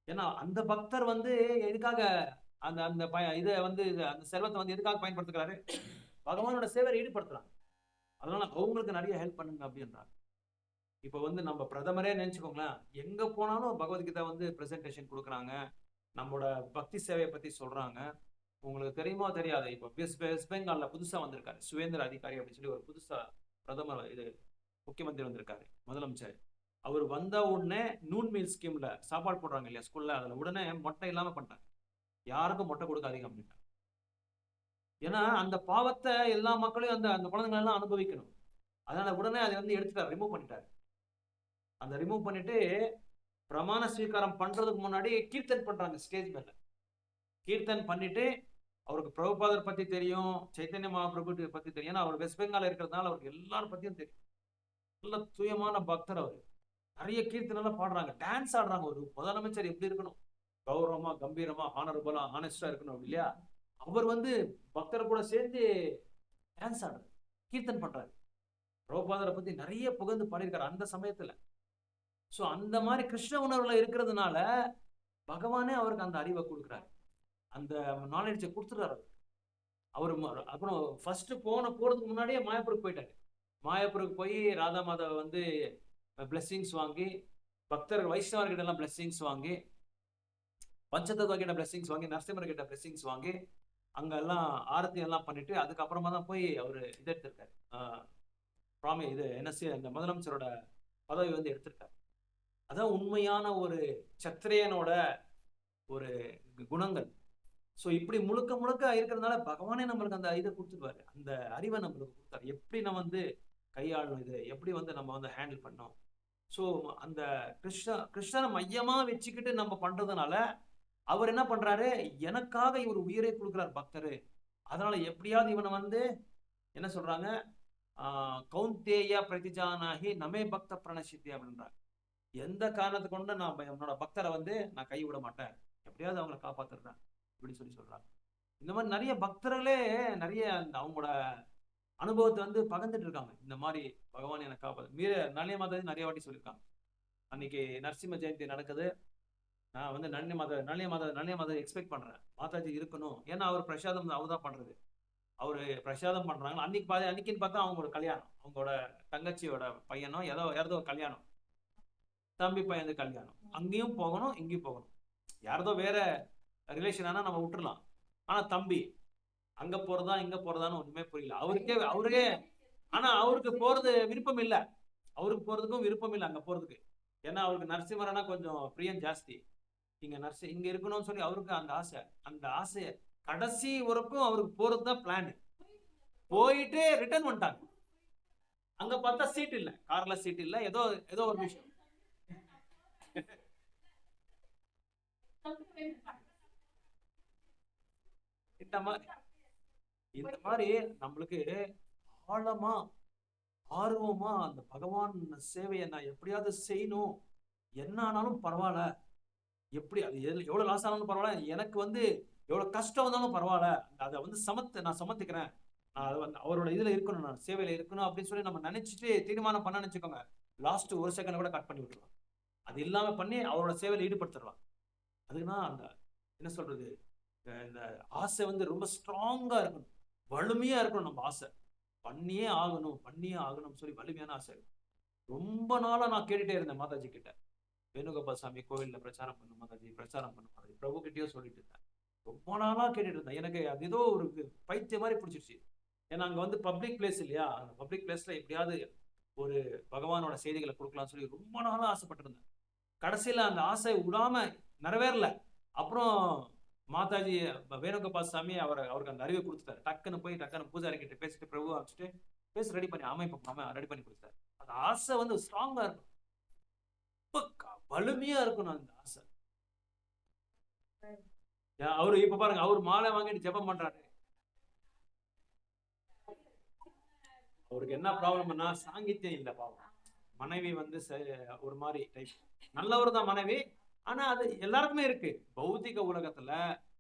ஏன்னா அந்த பக்தர் வந்து எதுக்காக அந்த அந்த இதை வந்து அந்த செல்வத்தை வந்து எதுக்காக பயன்படுத்துகிறாரு? பகவானோட சேவையை ஈடுபடுத்துறாங்க. அதனால அவங்களுக்கு நிறைய ஹெல்ப் பண்ணுங்க அப்படின்றாங்க. இப்ப வந்து நம்ம பிரதமரே நினைச்சுக்கோங்களேன், எங்க போனாலும் பகவத்கீதா வந்து பிரசன்டேஷன் கொடுக்குறாங்க. நம்மளோட பக்தி சேவையை பத்தி சொல்றாங்க. உங்களுக்கு தெரியுமா தெரியாது, இப்ப வெஸ்ட் பெங்கால்ல புதுசா வந்திருக்காரு சுவேந்திர அதிகாரி அப்படின்னு சொல்லி ஒரு புதுசா பிரதமர் இது முக்கியமந்திரி வந்திருக்காரு, முதலமைச்சர். அவர் வந்த உடனே நூன் மீல் ஸ்கீம்ல சாப்பாடு போடுறாங்க இல்லையா ஸ்கூல்ல, அதுல உடனே மொட்டை இல்லாம பண்ணிட்டாங்க. யாருக்கும் மொட்டை கொடுக்காதீங்க அப்படின்னா. ஏன்னா அந்த பாவத்தை எல்லா மக்களையும் அந்த அந்த குழந்தைங்க எல்லாம் அனுபவிக்கணும். அதனால உடனே அதை வந்து எடுத்துட்டாரு, ரிமூவ் பண்ணிட்டாரு. அந்த ரிமூவ் பண்ணிட்டு பிரமாண ஸ்வீகாரம் பண்றதுக்கு முன்னாடி கீர்த்தன் பண்றாங்க ஸ்டேஜ் மேல. கீர்த்தன் பண்ணிட்டு அவருக்கு பிரபுபாதர் பத்தி தெரியும், சைத்தன்ய மகாபிரபு பத்தி தெரியும். ஏன்னா அவர் வெஸ்ட் பெங்கால் இருக்கிறதுனால அவருக்கு எல்லாரும் பத்தியும் தெரியும். நல்ல தூயமான பக்தர் அவர். நிறைய கீர்த்தனை எல்லாம் பாடுறாங்க, டான்ஸ் ஆடுறாங்க. ஒரு முதலமைச்சர் எப்படி இருக்கணும், கௌரவமா கம்பீரமா ஹானரபுலா ஹானஸ்டா இருக்கணும் இல்லையா? அவர் வந்து பக்தர் கூட சேர்ந்து டான்ஸ் ஆடுறாரு, கீர்த்தன் பண்றாரு. பிரபுபாதரை பத்தி நிறைய புகழ்ந்து பாடியிருக்காரு அந்த சமயத்துல. சோ அந்த மாதிரி கிருஷ்ண உணர்வுல இருக்கிறதுனால பகவானே அவருக்கு அந்த அறிவை கொடுக்குறாரு, அந்த நாலேஜை கொடுத்துறாரு. அவரு அப்புறம் ஃபர்ஸ்ட் போறதுக்கு முன்னாடியே மாயப்பூருக்கு போயிட்டாரு. மாயப்பூருக்கு போய் ராதா மாதவ வந்து பிளெஸிங்ஸ் வாங்கி, பக்தர்கள் வைஷ்ணவர்கிட்ட எல்லாம் பிளெஸிங்ஸ் வாங்கி, பஞ்சதத்துவ கிட்ட பிளெஸிங்ஸ் வாங்கி, நரசிம்மர் கிட்ட பிளெஸிங்ஸ் வாங்கி, அங்க எல்லாம் ஆரத்தி எல்லாம் பண்ணிட்டு அதுக்கப்புறமா தான் போய் அவரு இது எடுத்திருக்காரு, இது என்எஸ்சி அந்த முதலமைச்சரோட பதவி வந்து எடுத்திருக்காரு. அதான் உண்மையான ஒரு சத்திரியனோட ஒரு குணங்கள். ஸோ இப்படி முழுக்க முழுக்க இருக்கிறதுனால பகவானே நம்மளுக்கு அந்த இதை கொடுத்துருவாரு, அந்த அறிவை நம்மளுக்கு கொடுத்தாரு, எப்படி நம்ம வந்து கையாளணும், இது எப்படி வந்து நம்ம வந்து ஹேண்டில் பண்ணோம். ஸோ அந்த கிருஷ்ணனை மையமா வச்சுக்கிட்டு நம்ம பண்றதுனால அவர் என்ன பண்றாரு, எனக்காக இவர் உயிரை கொடுக்குறார் பக்தரு. அதனால எப்படியாவது இவனை வந்து என்ன சொல்றாங்க, கௌந்தேய பிரதிஜானாகி நமே பக்த பிரணசித்தி அப்படின்றாங்க. எந்த காரணத்தை கொண்டு நான் என்னோட பக்தரை வந்து நான் கைவிட மாட்டேன், எப்படியாவது அவங்களை காப்பாத்துறேன் அப்படின்னு சொல்லி சொல்றாங்க. இந்த மாதிரி நிறைய பக்தர்களே நிறைய அவங்களோட அனுபவத்தை வந்து பகிர்ந்துட்டு இருக்காங்க. இந்த மாதிரி பகவான் எனக்கு காப்பாத்து நளிய மாதாஜி நிறைய வாட்டி சொல்லியிருக்காங்க. அன்னைக்கு நரசிம்ம ஜெயந்தி நடக்குது, நான் வந்து நளிய மாதா எக்ஸ்பெக்ட் பண்றேன் மாதாஜி இருக்கணும். ஏன்னா அவர் பிரசாதம் அவர் தான் பண்றது, அவரு பிரசாதம் பண்றாங்க. அன்னைக்குன்னு பார்த்தா அவங்களோட கல்யாணம், அவங்களோட தங்கச்சியோட பையனோ யாரதோ கல்யாணம், தம்பி பையன் கல்யாணம். அங்கேயும் போகணும் இங்கேயும் போகணும். யாரதோ வேற ரிலேஷன் ஆனா நம்ம விட்டுறலாம், ஆனா தம்பி அங்க போறதா இங்க போறதான்னு ஒண்ணுமே புரியல அவருக்கே. ஆனா அவருக்கு போறது விருப்பம் இல்லை, அவருக்கு போறதுக்கும் விருப்பம் இல்லை அங்க போறதுக்கு. ஏன்னா அவருக்கு நரசிம்மரனா கொஞ்சம் பிரியம் ஜாஸ்தி, இங்க இருக்கணும்னு சொல்லி அவருக்கு அந்த ஆசையை கடைசி வரைக்கும் அவருக்கு போறதுதான் பிளான். போயிட்டு ரிட்டர்ன் பண்ணிட்டாங்க. அங்க பார்த்தா சீட் இல்ல, கார்ல சீட் இல்ல, ஏதோ ஏதோ ஒரு விஷயம். இந்த மாதிரி நம்மளுக்கு ஆழமா ஆர்வமா அந்த பகவான் சேவையை நான் எப்படியாவது செய்யணும், என்ன ஆனாலும் பரவாயில்ல, எப்படி அது எவ்வளவு லாஸ் ஆனாலும் பரவாயில்ல, எனக்கு வந்து எவ்வளவு கஷ்டம் வந்தாலும் பரவாயில்ல, அதை வந்து நான் சமத்துக்கிறேன், நான் அது வந்து அவரோட இதுல இருக்கணும், நான் சேவையில இருக்கணும் அப்படின்னு சொல்லி நம்ம நினைச்சிட்டு தீர்மானம் பண்ண நினைச்சுக்கோங்க, லாஸ்ட் ஒரு செகண்ட் கூட கட் பண்ணி விட்டுருவாங்க. அது இல்லாம பண்ணி அவரோட சேவையில ஈடுபடுத்திடலாம். அதுக்குதான் அந்த என்ன சொல்றது, இந்த ஆசை வந்து ரொம்ப ஸ்ட்ராங்கா இருக்கணும், வலிமையா இருக்கணும். நம்ம ஆசை பண்ணியே ஆகணும் சொல்லி வலிமையான ஆசை. ரொம்ப நாளா நான் கேட்டுட்டே இருந்தேன் மாதாஜி கிட்ட, வேணுகோபால் சாமி கோவில்ல பிரச்சாரம் பண்ண மாதாஜி, பிரச்சாரம் பண்ண மாதாஜி, பிரபு கிட்டேயும் சொல்லிட்டு இருந்தேன். ரொம்ப நாளா கேட்டுட்டு இருந்தேன். எனக்கு அது ஏதோ ஒரு பைத்திய மாதிரி பிடிச்சிருச்சு. ஏன்னா அங்க வந்து பப்ளிக் பிளேஸ் இல்லையா, அந்த பப்ளிக் பிளேஸ்ல எப்படியாவது ஒரு பகவானோட செய்திகளை கொடுக்கலாம்னு சொல்லி ரொம்ப நாளா ஆசைப்பட்டிருந்தேன். கடைசியில அந்த ஆசை விடாம நிறைவேறல. அப்புறம் மாதாஜி வேணுகோபால் சாமி அவருக்கு அந்த அறிவை கொடுத்துட்டாரு. டக்குன்னு பூஜாரி கிட்ட பேசிட்டு பிரபு அமைச்சிட்டு பேசி ரெடி பண்ணி அமைப்பு ரெடி பண்ணி கொடுத்தாரு. அந்த ஆசை வந்து ஸ்ட்ராங்கா இருக்கும், வலிமையா இருக்கணும் அந்த ஆசை. அவரு இப்ப பாருங்க, அவரு மாலை வாங்கிட்டு ஜெபம் பண்றாரு. அவருக்கு என்ன ப்ராப்ளம்னா சாங்கித்யம் இல்ல பாவம். மனைவி வந்து ஒரு மாதிரி டைப் நல்லவர் தான் மனைவி, ஆனா அது எல்லாருக்குமே இருக்கு. பௌத்திக உலகத்துல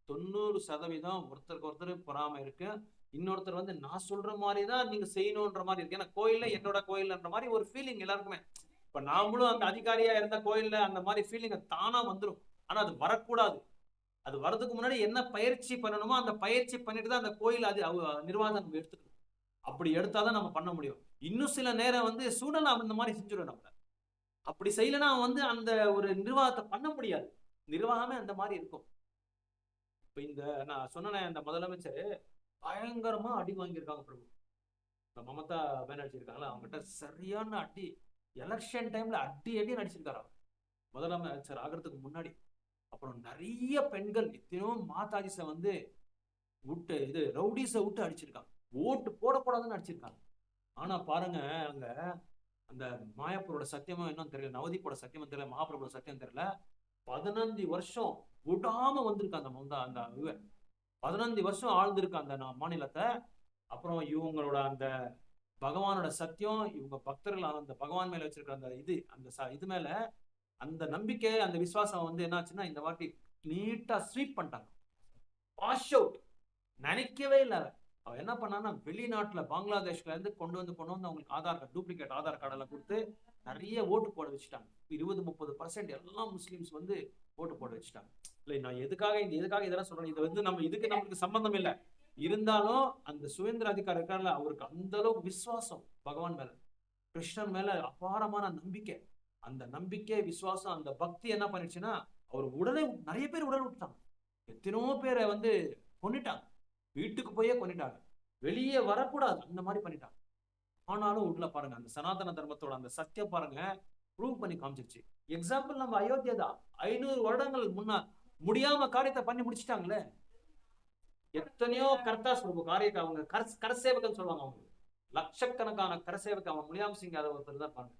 90% ஒருத்தருக்கு ஒருத்தர் பொறாமை இருக்கு. இன்னொருத்தர் வந்து நான் சொல்ற மாதிரிதான் நீங்க செய்யணும்ன்ற மாதிரி இருக்கு. ஏன்னா கோயில்ல என்னோட கோயில்ன்ற மாதிரி ஒரு ஃபீலிங் எல்லாருக்குமே. இப்ப நாமளும் அந்த அதிகாரியா இருந்த கோயில்ல அந்த மாதிரி ஃபீலிங் தானா வந்துடும். ஆனா அது வரக்கூடாது. அது வர்றதுக்கு முன்னாடி என்ன பயிற்சி பண்ணணுமோ அந்த பயிற்சி பண்ணிட்டு தான் அந்த கோயில் அது நிர்வாகம் நம்ம எடுத்துக்கணும். அப்படி எடுத்தாதான் நம்ம பண்ண முடியும். இன்னும் சில நேரம் வந்து சூழ்நிலை அந்த மாதிரி செஞ்சிடும் நம்ம. அப்படி செய்யலன்னா வந்து அந்த ஒரு நிர்வாகத்தை பண்ண முடியாது. நிர்வாகமே அந்த மாதிரி இருக்கும். இப்ப இந்த நான் சொன்ன இந்த முதலமைச்சர் பயங்கரமா அடி வாங்கியிருக்காங்க பிரபு. மமதா பானர்ஜி இருக்காங்களா, அவங்ககிட்ட சரியான அடி. எலெக்ஷன் டைம்ல அடி நடிச்சிருக்காரு முதலமைச்சர் ஆகிறதுக்கு முன்னாடி. அப்புறம் நிறைய பெண்கள் எத்தனையோ மாதாஜிஸ வந்து விட்டு இது ரவுடிஸ விட்டு அடிச்சிருக்காங்க. ஓட்டு போடக்கூடாதுன்னு அடிச்சிருக்காங்க. ஆனா பாருங்க, அங்க அந்த மாயாப்பூரோட சத்தியமா என்னன்னு தெரியல, நவதீப்போட சத்தியமா தெரியல, மகாபிரபோட சத்தியம் தெரியல. 15 வருஷம் விடாம வந்திருக்கு அந்த 15 வருஷம் ஆழ்ந்திருக்கு அந்த மாநிலத்தை. அப்புறம் இவங்களோட அந்த பகவானோட சத்தியம், இவங்க பக்தர்கள் அந்த பகவான் மேல வச்சிருக்கிற அந்த இது மேல அந்த நம்பிக்கை, அந்த விசுவாசம் வந்து என்னாச்சுன்னா இந்த வாட்டி நீட்டா ஸ்வீப் பண்ணிட்டாங்க. Wash out. நினைக்கவே இல்லை. அவன் என்ன பண்ணான்னா வெளிநாட்டுல பங்களாதேஷ்ல இருந்து கொண்டு வந்து அவங்களுக்கு Aadhaar card, duplicate Aadhaar card எல்லாம் கொடுத்து நிறைய ஓட்டு போட வச்சுட்டாங்க. 20-30% எல்லாம் முஸ்லிம்ஸ் வந்து ஓட்டு போட வச்சுட்டாங்க. இல்லை, நான் எதுக்காக இதெல்லாம் சொல்றேன், இது வந்து நமக்கு சம்பந்தம் இல்லை. இருந்தாலும் அந்த சுதந்திர அதிகாரம் இருக்கார்ல, அவருக்கு அந்த அளவுக்கு விசுவாசம் பகவான் மேல, கிருஷ்ணன் மேல அபாரமான நம்பிக்கை. அந்த நம்பிக்கை, விசுவாசம், அந்த பக்தி என்ன பண்ணிடுச்சுன்னா அவர் உடனே நிறைய பேர் உடல் விட்டாங்க. எத்தனையோ பேரை வந்து கொன்னிட்டாங்க. வீட்டுக்கு போயே கொன்னிட்டாங்க. வெளியே வரக்கூடாது அந்த மாதிரி பண்ணிட்டாங்க. ஆனாலும் உள்ள பாருங்க, அந்த சனாதன தர்மத்தோட அந்த சத்தியம் பாருங்க ப்ரூவ் பண்ணி காமிச்சிருச்சு. எக்ஸாம்பிள் நம்ம அயோத்தியா தான். 500 வருடங்கள் முன்னா முடியாம காரியத்தை பண்ணி முடிச்சுட்டாங்களே. எத்தனையோ கர்த்தாஸ் பிரபு காரியத்தை அவங்க கரசேவகன் சொல்லுவாங்க. அவங்க லட்சக்கணக்கான கரசேவக, அவன் முலியாம் சிங் யாதவ் ஒருத்தர் தான் பாருங்க.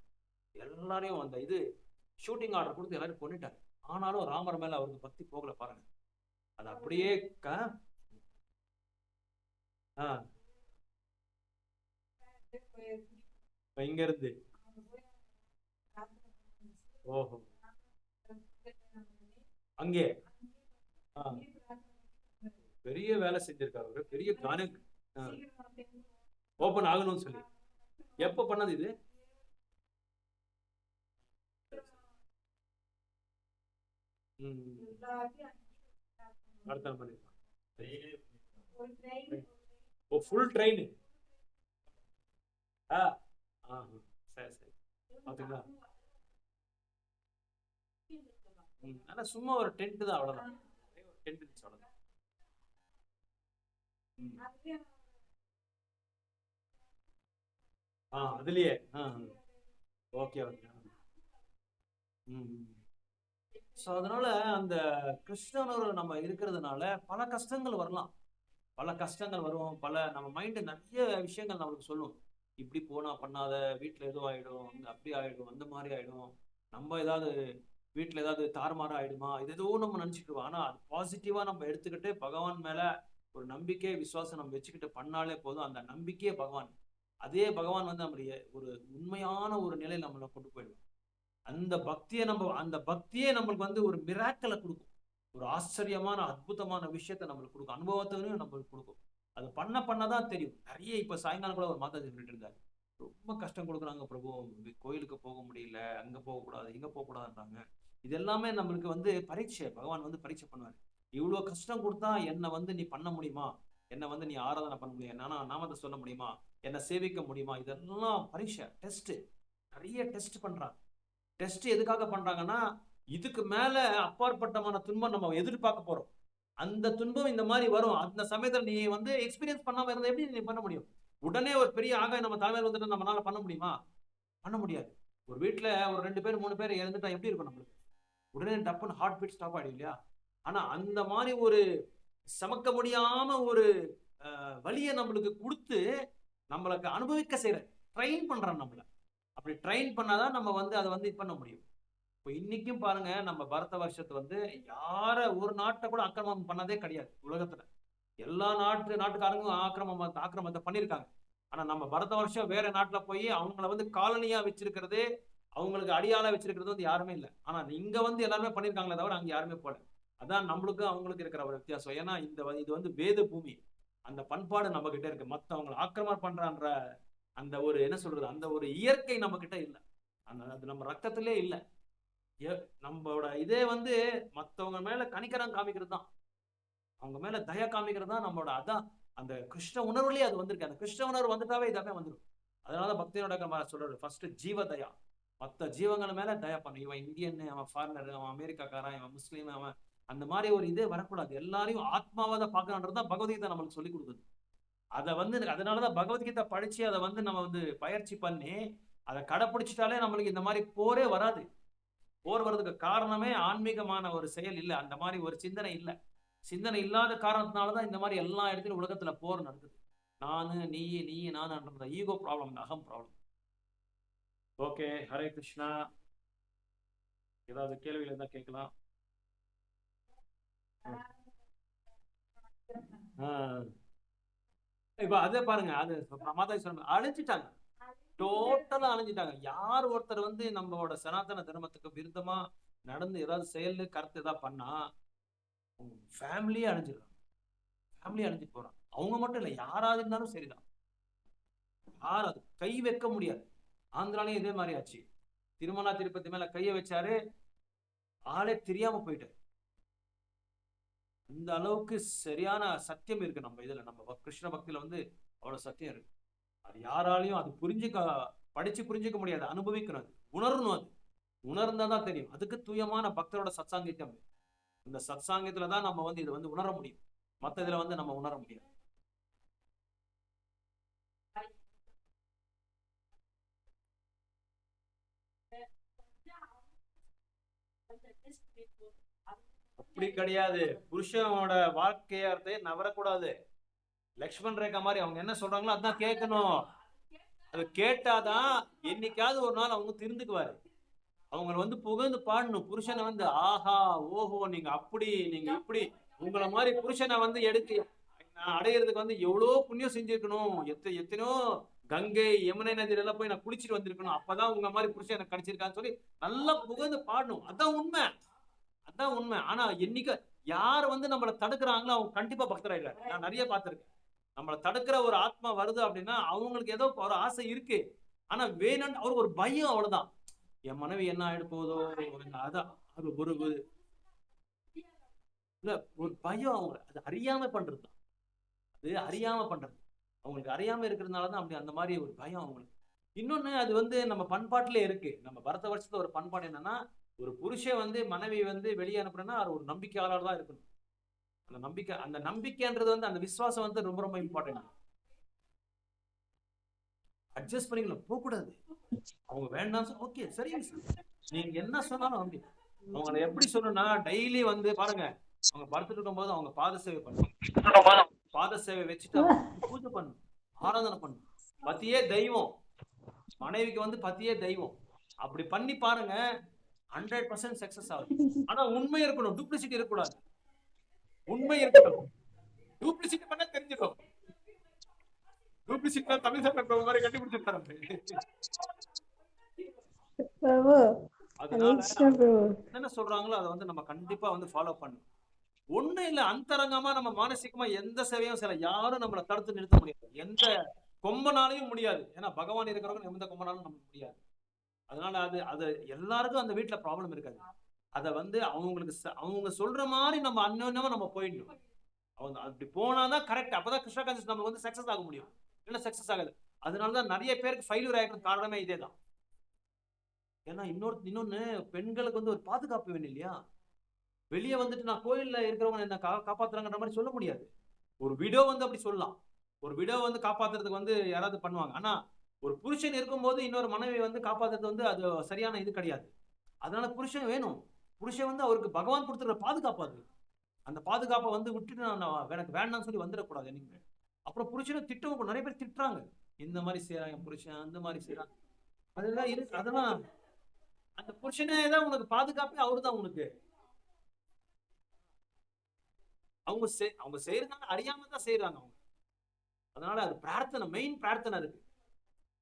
எல்லாரையும் அந்த இது ஷூட்டிங் ஆர்டர் கொடுத்து எல்லாரும் கொண்டுட்டாங்க. ஆனாலும் ராமர் மேல அவருக்கு பக்தி போகல பாருங்க. அது அப்படியே இங்க இருந்து ஓஹோ அங்கே பெரிய வேலை செஞ்சிருக்காரு. பெரிய கான ஓபன் ஆகணும்னு சொல்லி எப்ப பண்ணது இது? Full train. சரி சரி பாத்தீங்களா? ஆனா சும்மா ஒரு டென்ட் தான், அவ்வளவுதான். டென்ட் இருந்துச்சு, அவ்வளவுதான். அதுலயே ஓகே ஓகே. ஸோ அதனால அந்த கிறிஸ்தவனோட நம்ம இருக்கிறதுனால பல கஷ்டங்கள் வரலாம், பல கஷ்டங்கள் வரும். நம்ம மைண்டு நிறைய விஷயங்கள் நம்மளுக்கு சொல்லும். இப்படி போனா பண்ணாத, வீட்டுல எதுவும் ஆயிடும், அப்படி ஆயிடும், அந்த மாதிரி ஆயிடும், நம்ம ஏதாவது வீட்டுல ஏதாவது தாறுமாறு ஆயிடுமா, இது எதுவும் நம்ம நினைச்சுக்குவோம். ஆனா அது பாசிட்டிவா நம்ம எடுத்துக்கிட்டு பகவான் மேல ஒரு நம்பிக்கை, விசுவாசம் நம்ம வச்சுக்கிட்டு பண்ணாலே போதும். அந்த நம்பிக்கையே பகவான், அதே பகவான் வந்து நம்மளுடைய ஒரு உண்மையான ஒரு நிலையை நம்மளை கொண்டு போயிடுவோம். அந்த பக்தியே நம்மளுக்கு வந்து ஒரு மிராக்கலை கொடுக்கும், ஒரு ஆச்சரியமான அற்புதமான விஷயத்த நம்மளுக்கு கொடுக்கும், அனுபவத்தையும் நம்மளுக்கு கொடுக்கும். அது பண்ணதான் தெரியும். நிறைய இப்ப சாயங்காலம் கூட ஒரு மாதாஜி சொல்லிட்டு இருந்தாரு, ரொம்ப கஷ்டம் கொடுக்குறாங்க பிரபு, கோயிலுக்கு போக முடியல, அங்க போகக்கூடாது, இங்க போகக்கூடாதுன்றாங்க. இது எல்லாமே நம்மளுக்கு வந்து பரீட்சை. பகவான் வந்து பரீட்சை பண்ணுவாரு. இவ்வளவு கஷ்டம் கொடுத்தா என்னை வந்து நீ பண்ண முடியுமா, என்னை வந்து நீ ஆராதனை பண்ண முடியும், நாமத்தை சொல்ல முடியுமா, என்னை சேவிக்க முடியுமா, இதெல்லாம் பரீட்சை, டெஸ்ட். நிறைய டெஸ்ட் பண்றாங்க. டெஸ்ட் எதுக்காக பண்றாங்கன்னா, இதுக்கு மேல அப்பாற்பட்டமான துன்பம் நம்ம எதிர்பார்க்க போறோம். அந்த துன்பம் இந்த மாதிரி வரும். அந்த சமயத்துல நீ வந்து எக்ஸ்பீரியன்ஸ் பண்ணாம இருந்தா எப்படி நீ பண்ண முடியும்? உடனே ஒரு பெரிய ஆகாயம் நம்ம தலைமையில் வந்துட்டு நம்மளால பண்ண முடியுமா? பண்ண முடியாது. ஒரு வீட்டுல ஒரு 2 பேர் 3 பேர் இறந்துட்டா எப்படி இருக்கும் நம்மளுக்கு? உடனே டப்புன்னு ஹார்ட் பீட் ஸ்டாப் ஆயிடும் இல்லையா? ஆனா அந்த மாதிரி ஒரு சமக்க முடியாம ஒரு வழியை நம்மளுக்கு கொடுத்து நம்மளுக்கு அனுபவிக்க செய்யற, ட்ரெயின் பண்றான் நம்மள. அப்படி ட்ரெயின் பண்ணாதான் நம்ம வந்து அதை வந்து இது பண்ண முடியும். இப்போ இன்னைக்கும் பாருங்க, நம்ம பரத வருஷத்தை வந்து யார ஒரு நாட்டை கூட ஆக்கிரமம் பண்ணதே கிடையாது உலகத்துல. எல்லா நாட்டுக்காரங்க ஆக்கிரமத்தை பண்ணியிருக்காங்க. ஆனா நம்ம பரத வருஷம் வேற நாட்டுல போய் அவங்கள வந்து காலனியா வச்சிருக்கிறது, அவங்களுக்கு அடியாளா வச்சிருக்கிறது வந்து யாருமே இல்லை. ஆனா இங்க வந்து எல்லாருமே பண்ணியிருக்காங்களே தவிர அங்க யாருமே போல. அதான் நம்மளுக்கு அவங்களுக்கு இருக்கிற ஒரு வித்தியாசம். ஏன்னா இது வந்து வேத பூமி, அந்த பண்பாடு நம்ம கிட்ட இருக்கு. மத்தவங்களை ஆக்கிரமணம் பண்றான்ற அந்த ஒரு என்ன சொல்றது, அந்த ஒரு இயற்கை நம்ம கிட்ட இல்லை. அது நம்ம ரத்தத்திலே இல்லை. நம்மளோட இதே வந்து மத்தவங்க மேல கணிக்கரம் காமிக்கிறது தான், அவங்க மேல தயா காமிக்கிறது தான் நம்மளோட. அதான் அந்த கிருஷ்ண உணர்வுலயே அது வந்திருக்கு. அந்த கிருஷ்ண உணர்வு வந்துட்டாவே இதமே வந்துடும். அதனால பக்தியோட சொல்றாரு, ஃபர்ஸ்ட் ஜீவ தயா, மற்ற ஜீவங்கள் மேல தயா பண்ணு. இவன் இந்தியன், அவன் ஃபாரினர், அவன் அமெரிக்காக்காரன், இவன் முஸ்லீம், அவன் அந்த மாதிரி ஒரு இதே வரக்கூடாது. எல்லாரையும் ஆத்மாவாத பார்க்கணுன்றதுதான் பகவத்கீதை நம்மளுக்கு சொல்லி கொடுக்குது. அதை வந்து அதனாலதான் பகவத்கீதை படிச்சு அதை வந்து நம்ம வந்து பயிற்சி பண்ணி அதை கடைப்பிடிச்சிட்டாலே நம்மளுக்கு இந்த மாதிரி போரே வராது. போர் வர்றதுக்கு காரணமே ஆன்மீகமான ஒரு செயல் இல்லை, அந்த மாதிரி ஒரு சிந்தனை இல்லை. சிந்தனை இல்லாத காரணத்தினாலதான் இந்த மாதிரி எல்லா இடத்துலையும் உலகத்துல போர் நடக்குது. நானு நீ நான் ஈகோ ப்ராப்ளம், அகம் ப்ராப்ளம். ஓகே, ஹரே கிருஷ்ணா. ஏதாவது கேள்விகள் இருந்தா கேட்கலாம். இப்ப அதே பாருங்க, அது மாதாஜி சொன்ன அழிஞ்சிட்டாங்க, டோட்டலா அழிஞ்சிட்டாங்க. யார் ஒருத்தர் வந்து நம்மளோட சனாதன தர்மத்துக்கு விருத்தமா நடந்து ஏதாவது செயல் கருத்து ஏதாவது பண்ணா ஃபேமிலியே அழிஞ்சிடறாங்க, ஃபேமிலி அழிஞ்சிட்டு போறாங்க. அவங்க மட்டும் இல்லை, யாராவது இருந்தாலும் சரிதான், யார் அது கை வைக்க முடியாது. ஆந்திராலையும் இதே மாதிரி ஆச்சு. திருமலா திருப்பதி மேல கையை வச்சாரு, ஆளே தெரியாம போயிட்டாரு. இந்த அளவுக்கு சரியான சத்தியம் இருக்கு நம்ம இதுல, நம்ம கிருஷ்ண பக்தியில வந்து அவ்வளவு சத்தியம் இருக்கு. அது யாராலையும் அது படிச்சு புரிஞ்சுக்க முடியாது, அனுபவிக்கணும், அது உணரணும். அது உணர்ந்தாதான் தெரியும். அதுக்கு தூயமான பக்தரோட சத்சாங்கியம். இந்த சத்சாங்கத்துலதான் நம்ம வந்து இதை வந்து உணர முடியும், மற்ற இதுல வந்து நம்ம உணர முடியாது. அப்படி கிடையாது. புருஷனோட வாழ்க்கையார்த்தையே நவரக்கூடாது. லக்ஷ்மண் ரேகா மாதிரி அவங்க என்ன சொல்றாங்களோ அதான் கேட்கணும். அது கேட்டாதான் என்னைக்காவது ஒரு நாள் அவங்க திருந்துக்குவாரு. அவங்க வந்து புகழ்ந்து பாடணும். புருஷனை வந்து ஆஹா ஓஹோ நீங்க அப்படி நீங்க இப்படி, உங்களை மாதிரி புருஷனை வந்து எடுத்து அடையிறதுக்கு வந்து எவ்வளோ புண்ணியம் செஞ்சிருக்கணும், எத்தனையோ கங்கை யமுனை நதியில எல்லாம் போய் நான் குளிச்சுட்டு வந்திருக்கணும், அப்பதான் உங்க மாதிரி புருஷன் எனக்கு கிடைச்சிருக்கான்னு சொல்லி நல்லா புகழ்ந்து பாடணும். அதான் உண்மை, அதான் உண்மை. ஆனா என்னைக்கு யார் வந்து நம்மளை தடுக்கிறாங்களோ அவங்க கண்டிப்பா பக்தராயிடுறாரு. நான் நிறைய பார்த்திருக்கேன். நம்மளை தடுக்கிற ஒரு ஆத்மா வருது அப்படின்னா அவங்களுக்கு ஏதோ ஒரு ஆசை இருக்கு, ஆனா வேணும்னு அவருக்கு ஒரு பயம், அவ்வளவுதான். என் மனைவி என்ன ஆயிடு போதோ, அதான் அது ஒரு இல்ல ஒரு பயம். அவங்க அது அறியாம பண்றதுதான், அது அறியாம பண்றது. அவங்களுக்கு அறியாம இருக்கிறதுனாலதான் அப்படி அந்த மாதிரி ஒரு பயம் அவங்களுக்கு. இன்னொன்னு அது வந்து நம்ம பண்பாட்டிலே இருக்கு. நம்ம பரத வருஷத்துல ஒரு பண்பாடு என்னன்னா, ஒரு புருஷன் வந்து மனைவி வந்து வெளியே அனுப்புறேன்னா அது ஒரு நம்பிக்கையாளர் தான் இருக்கணும். அந்த நம்பிக்கைன்றது வந்து அந்த விசுவாசம் வந்து ரொம்ப ரொம்ப இம்பார்ட்டன்ட். அட்ஜஸ்ட் பண்ணிக்கலாம், போக கூடாது. அவங்க வேண்டாம், ஓகே சரி நீங்க என்ன சொன்னாலும் அப்படி. அவங்களை எப்படி சொல்லணும்னா, டெய்லி வந்து பாருங்க, அவங்க படுத்துட்டு இருக்கும் போது அவங்க பாத சேவை பண்ணணும், பாத சேவை வச்சுட்டு பூஜை பண்ணணும், ஆராதனை பண்ணணும். பத்தியே தெய்வம், மனைவிக்கு வந்து பத்தியே தெய்வம். அப்படி பண்ணி பாருங்க, 100% சக்சஸ் ஆகுது. ஆனா உண்மை இருக்கணும், டூப்ளிசிட்டி இருக்கக்கூடாது. உண்மை இருக்கணும், டூப்ளிசிட்டி பண்ண தெரிஞ்சிடும். டூப்ளிசிட்டி தமிழ் சட்டம் மாதிரி கண்டுபிடிச்சிருக்காங்க. என்ன சொல்றாங்களோ அதை வந்து நம்ம கண்டிப்பா வந்து ஃபாலோ பண்ணணும். ஒண்ணு இல்ல, அந்தரங்கமா நம்ம மானசீகமா எந்த சேவையும் செய்யலாம், யாரும் நம்மளை தடுத்து நிறுத்த முடியாது, எந்த கொம்பனாலையும் முடியாது. ஏன்னா பகவான் இருக்கிறவங்க எந்த கொம்பனாலும் நமக்கு முடியாது. அதனால அது எல்லாருக்கும் அந்த வீட்டுல ப்ராப்ளம் இருக்காது. அதை வந்து அவங்க சொல்ற மாதிரி நம்ம அந்யோன்யமா நம்ம போயிடணும். அவங்க அப்படி போனாதான் கரெக்ட். அப்பதான் கிருஷ்ணா கான்சியஸ் நமக்கு வந்து சக்சஸ் ஆக முடியும், இல்ல சக்சஸ் ஆகாது. அதனாலதான் நிறைய பேருக்கு ஃபெயிலியர் ஆகிருக்கு, காரணமே இதேதான். ஏன்னா இன்னொன்னு பெண்களுக்கு வந்து ஒரு பாதுகாப்பு வேணும் இல்லையா? வெளியே வந்துட்டு நான் கோயில்ல இருக்கிறவங்க என்ன காப்பாத்துறாங்கன்ற மாதிரி சொல்ல முடியாது. ஒரு விடோ வந்து அப்படி சொல்லலாம், ஒரு விடோ வந்து காப்பாத்துறதுக்கு வந்து யாராவது பண்ணுவாங்க. ஆனா ஒரு புருஷன் இருக்கும்போது இன்னொரு மனைவி வந்து காப்பாத்துறது வந்து அது சரியான இது கிடையாது. அதனால புருஷன் வேணும். புருஷன் வந்து அவருக்கு பகவான் கொடுத்துருக்க பாதுகாப்பு, அது அந்த பாதுகாப்பை வந்து விட்டுட்டு நான் எனக்கு வேண்டாம்னு சொல்லி வந்துடக்கூடாது என்னைக்குமே. அப்புறம் புருஷனை திட்டவும் நிறைய பேர் திட்டுறாங்க, இந்த மாதிரி செய்யறாங்க புருஷன், அந்த மாதிரி செய்யறாங்க. அதெல்லாம் இருக்கு. அதெல்லாம் அந்த புருஷனே தான் உனக்கு பாதுகாப்பே, அவரு தான் உனக்கு. அவங்க செய்யறதுனால அறியாம தான் செய்யறாங்க அவங்க. அதனால அது பிரார்த்தனை, மெயின் பிரார்த்தனை இருக்கு.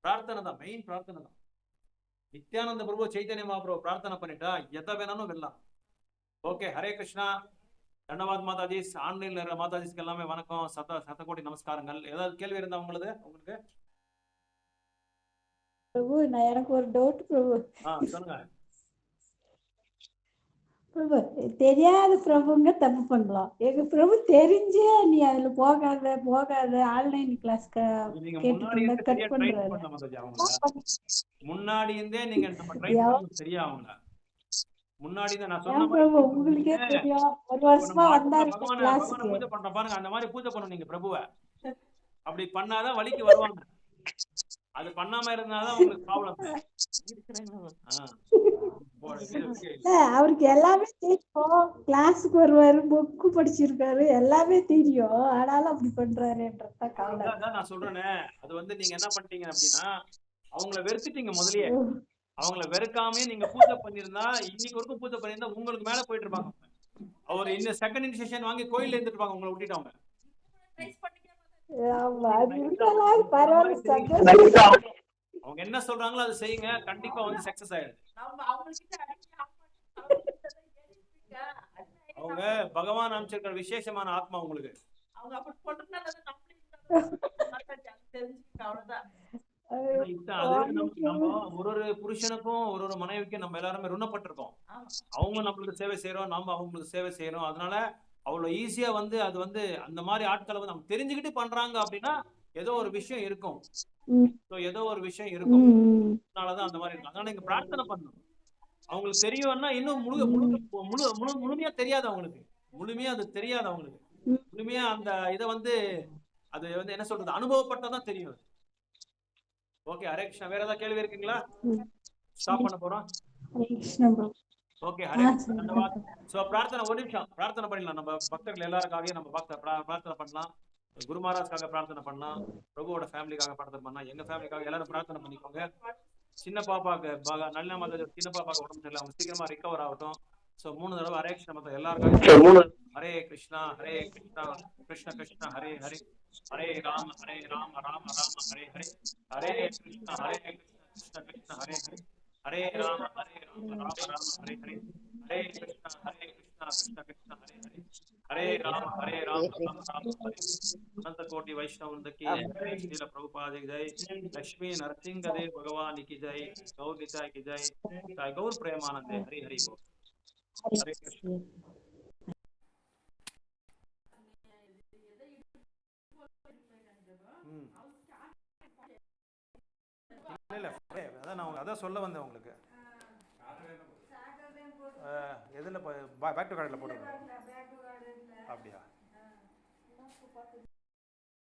பிரார்த்தனை தான் மெயின், பிரார்த்தனை தான். நித்யானந்த பிரபு, சைத்தன்ய மகாபிரபு பிரார்த்தனை பண்ணிட்டா எதை வேணாலும் வெல்லலாம். ஓகே, ஹரே கிருஷ்ணா. தண்டவாத் மாதாஜிஸ், ஆன்லைன்ல இருக்கிற மாதாஜிஸ்க்கு எல்லாமே வணக்கம், சத்தகோடி நமஸ்காரங்கள். ஏதாவது கேள்வி இருந்தா உங்களுக்கு? பிரபு, எனக்கு ஒரு டவுட் பிரபு. சொல்லுங்க. பிரபு, தெரியாத பிரபுங்க தப்பு பண்ணலாம். எங்க பிரபு தெரிஞ்சே நீ அதுல போகாத ஆன்லைன் கிளாஸ் நீங்க கேட்டுட்டு முன்னாடி இருந்தா இருந்து கட் சரியா ட்ரைன் பண்றாரு. பண்ண மாதாஜி அவங்கள. முன்னாடி இருந்தே நீங்க நம்ம ட்ரைன் பண்ணணும் சரியா அவங்கள. முன்னாடி தான் நான் சொன்ன ஏன் மாதிரி பிரபு, உங்களுக்கே தெரியும், ஒரு வருஷமா வந்தாரு பகவான கிளாஸுக்கு. பூஜை பண்ற பாருங்க, அந்த மாதிரி பூஜை பண்ணணும் நீங்க பிரபுவை. அப்படி பண்ணாதான் வழிக்கு வருவாங்க. அது பண்ணாம இருந்தாதான் உங்களுக்கு ப்ராப்ளம். அவருக்கு எல்லாமே தெரியும், கிளாஸுக்கு வருவாரு, புக்கு படிச்சிருக்காரு, எல்லாமே தெரியும், ஆனாலும் அப்படி பண்றாருன்றத கவலை. நான் சொல்றேனே, அது வந்து நீங்க என்ன பண்ணிட்டீங்க அப்படின்னா, அவங்கள வெறுத்துட்டீங்க முதல்லயே. அவங்கள வெறுக்காமே நீங்க பூஜை பண்ணிருந்தா, இன்னைக்கு வரைக்கும் பூஜை பண்ணிருந்தா உங்களுக்கு மேல போயிட்டு இருப்பாங்க. அவர் இன்னும் செகண்ட் இனிஷியேஷன் வாங்கி கோயில்ல இருந்துட்டு இருப்பாங்க, உங்களை விட்டுட்டாங்க. அவங்க என்ன சொல்றாங்களோ அதை செய்யுங்க, கண்டிப்பா வந்து சக்சஸ் ஆயிடுது. அவங்க பகவான் அமைச்சிருக்கிற விசேஷமான ஆத்மா உங்களுக்கு. நம்ம ஒரு புருஷனுக்கும் ஒரு மனைவிக்கும் நம்ம எல்லாருமே ருணப்பட்டிருக்கோம். அவங்க நம்மளுக்கு சேவை செய்யறோம், நம்ம அவங்களுக்கு சேவை செய்யறோம். அதனால அவ்வளவு ஈஸியா வந்து அது வந்து அந்த மாதிரி ஆட்களை வந்து நம்ம தெரிஞ்சுக்கிட்டு பண்றாங்க அப்படின்னா ஏதோ ஒரு விஷயம் இருக்கும். ஏதோ ஒரு விஷயம் இருக்கும், அதனாலதான் அந்த மாதிரி இருக்கும். அதனால நீங்க பிரார்த்தனை பண்ணணும். அவங்களுக்கு தெரியும்னா இன்னும் முழுமையா தெரியாது அவங்களுக்கு. முழுமையா அது தெரியாது அவங்களுக்கு. முழுமையா அந்த இதை வந்து அது வந்து என்ன சொல்றது, அனுபவப்பட்டதான் தெரியும். ஓகே, ஹரே கிருஷ்ணா. வேற ஏதாவது கேள்வி இருக்குங்களா? ஸ்டாப் பண்ண போறோம். ஓகே, ஹரே கிருஷ்ணா, தண்டவாத். சோ பிரார்த்தனை, ஒரு நிமிஷம் பிரார்த்தனை பண்ணிடலாம். நம்ம பக்தர்கள் எல்லாருக்காகவும் நம்ம பிரார்த்தனை பண்ணலாம். குரு மகாராஜ்காக பிரார்த்தனை பண்ணலாம், பிரபுவோட ஃபேமிலிக்காக பிரார்த்தனை பண்ணலாம், எங்க ஃபேமிலிக்காக எல்லாரும் பிரார்த்தனை பண்ணிக்கோங்க. சின்ன பாப்பாக்கு நல்ல மாதிரி சின்ன பாப்பாக்கு உடம்பு சரியில்லை, அவங்க சீக்கிரமா ரிகவர் ஆகட்டும். சோ 3 தடவை ஹரே கிருஷ்ணா மத்த எல்லாருக்காகவும். ஹரே கிருஷ்ணா கிருஷ்ண கிருஷ்ண ஹரே ஹரே, ஹரே ராம ராம ஹரே ஹரே, ஹரே கிருஷ்ணா கிருஷ்ண கிருஷ்ண ஹரே ஹரே, ஹரே ராம ராம ஹரே ஹரே, ஹரே கிருஷ்ணா கிருஷ்ண கிருஷ்ண ஹரே ஹரே, ஹரே ராம ராம ராம ஹரே ஹரே. अनंत कोटि वैष्णव वृंद की जय, श्रील प्रभुपाद की जय, लक्ष्मी नरसिंह देव भगवान की जय, गौर निताय की जय, गौर प्रेमानंद हरि हरि बोल। हरे कृष्ण। அதான் சொல்ல வந்தேன் உங்களுக்கு. எதில் பேக் டு கார்டில் போடுங்க. அப்படியா?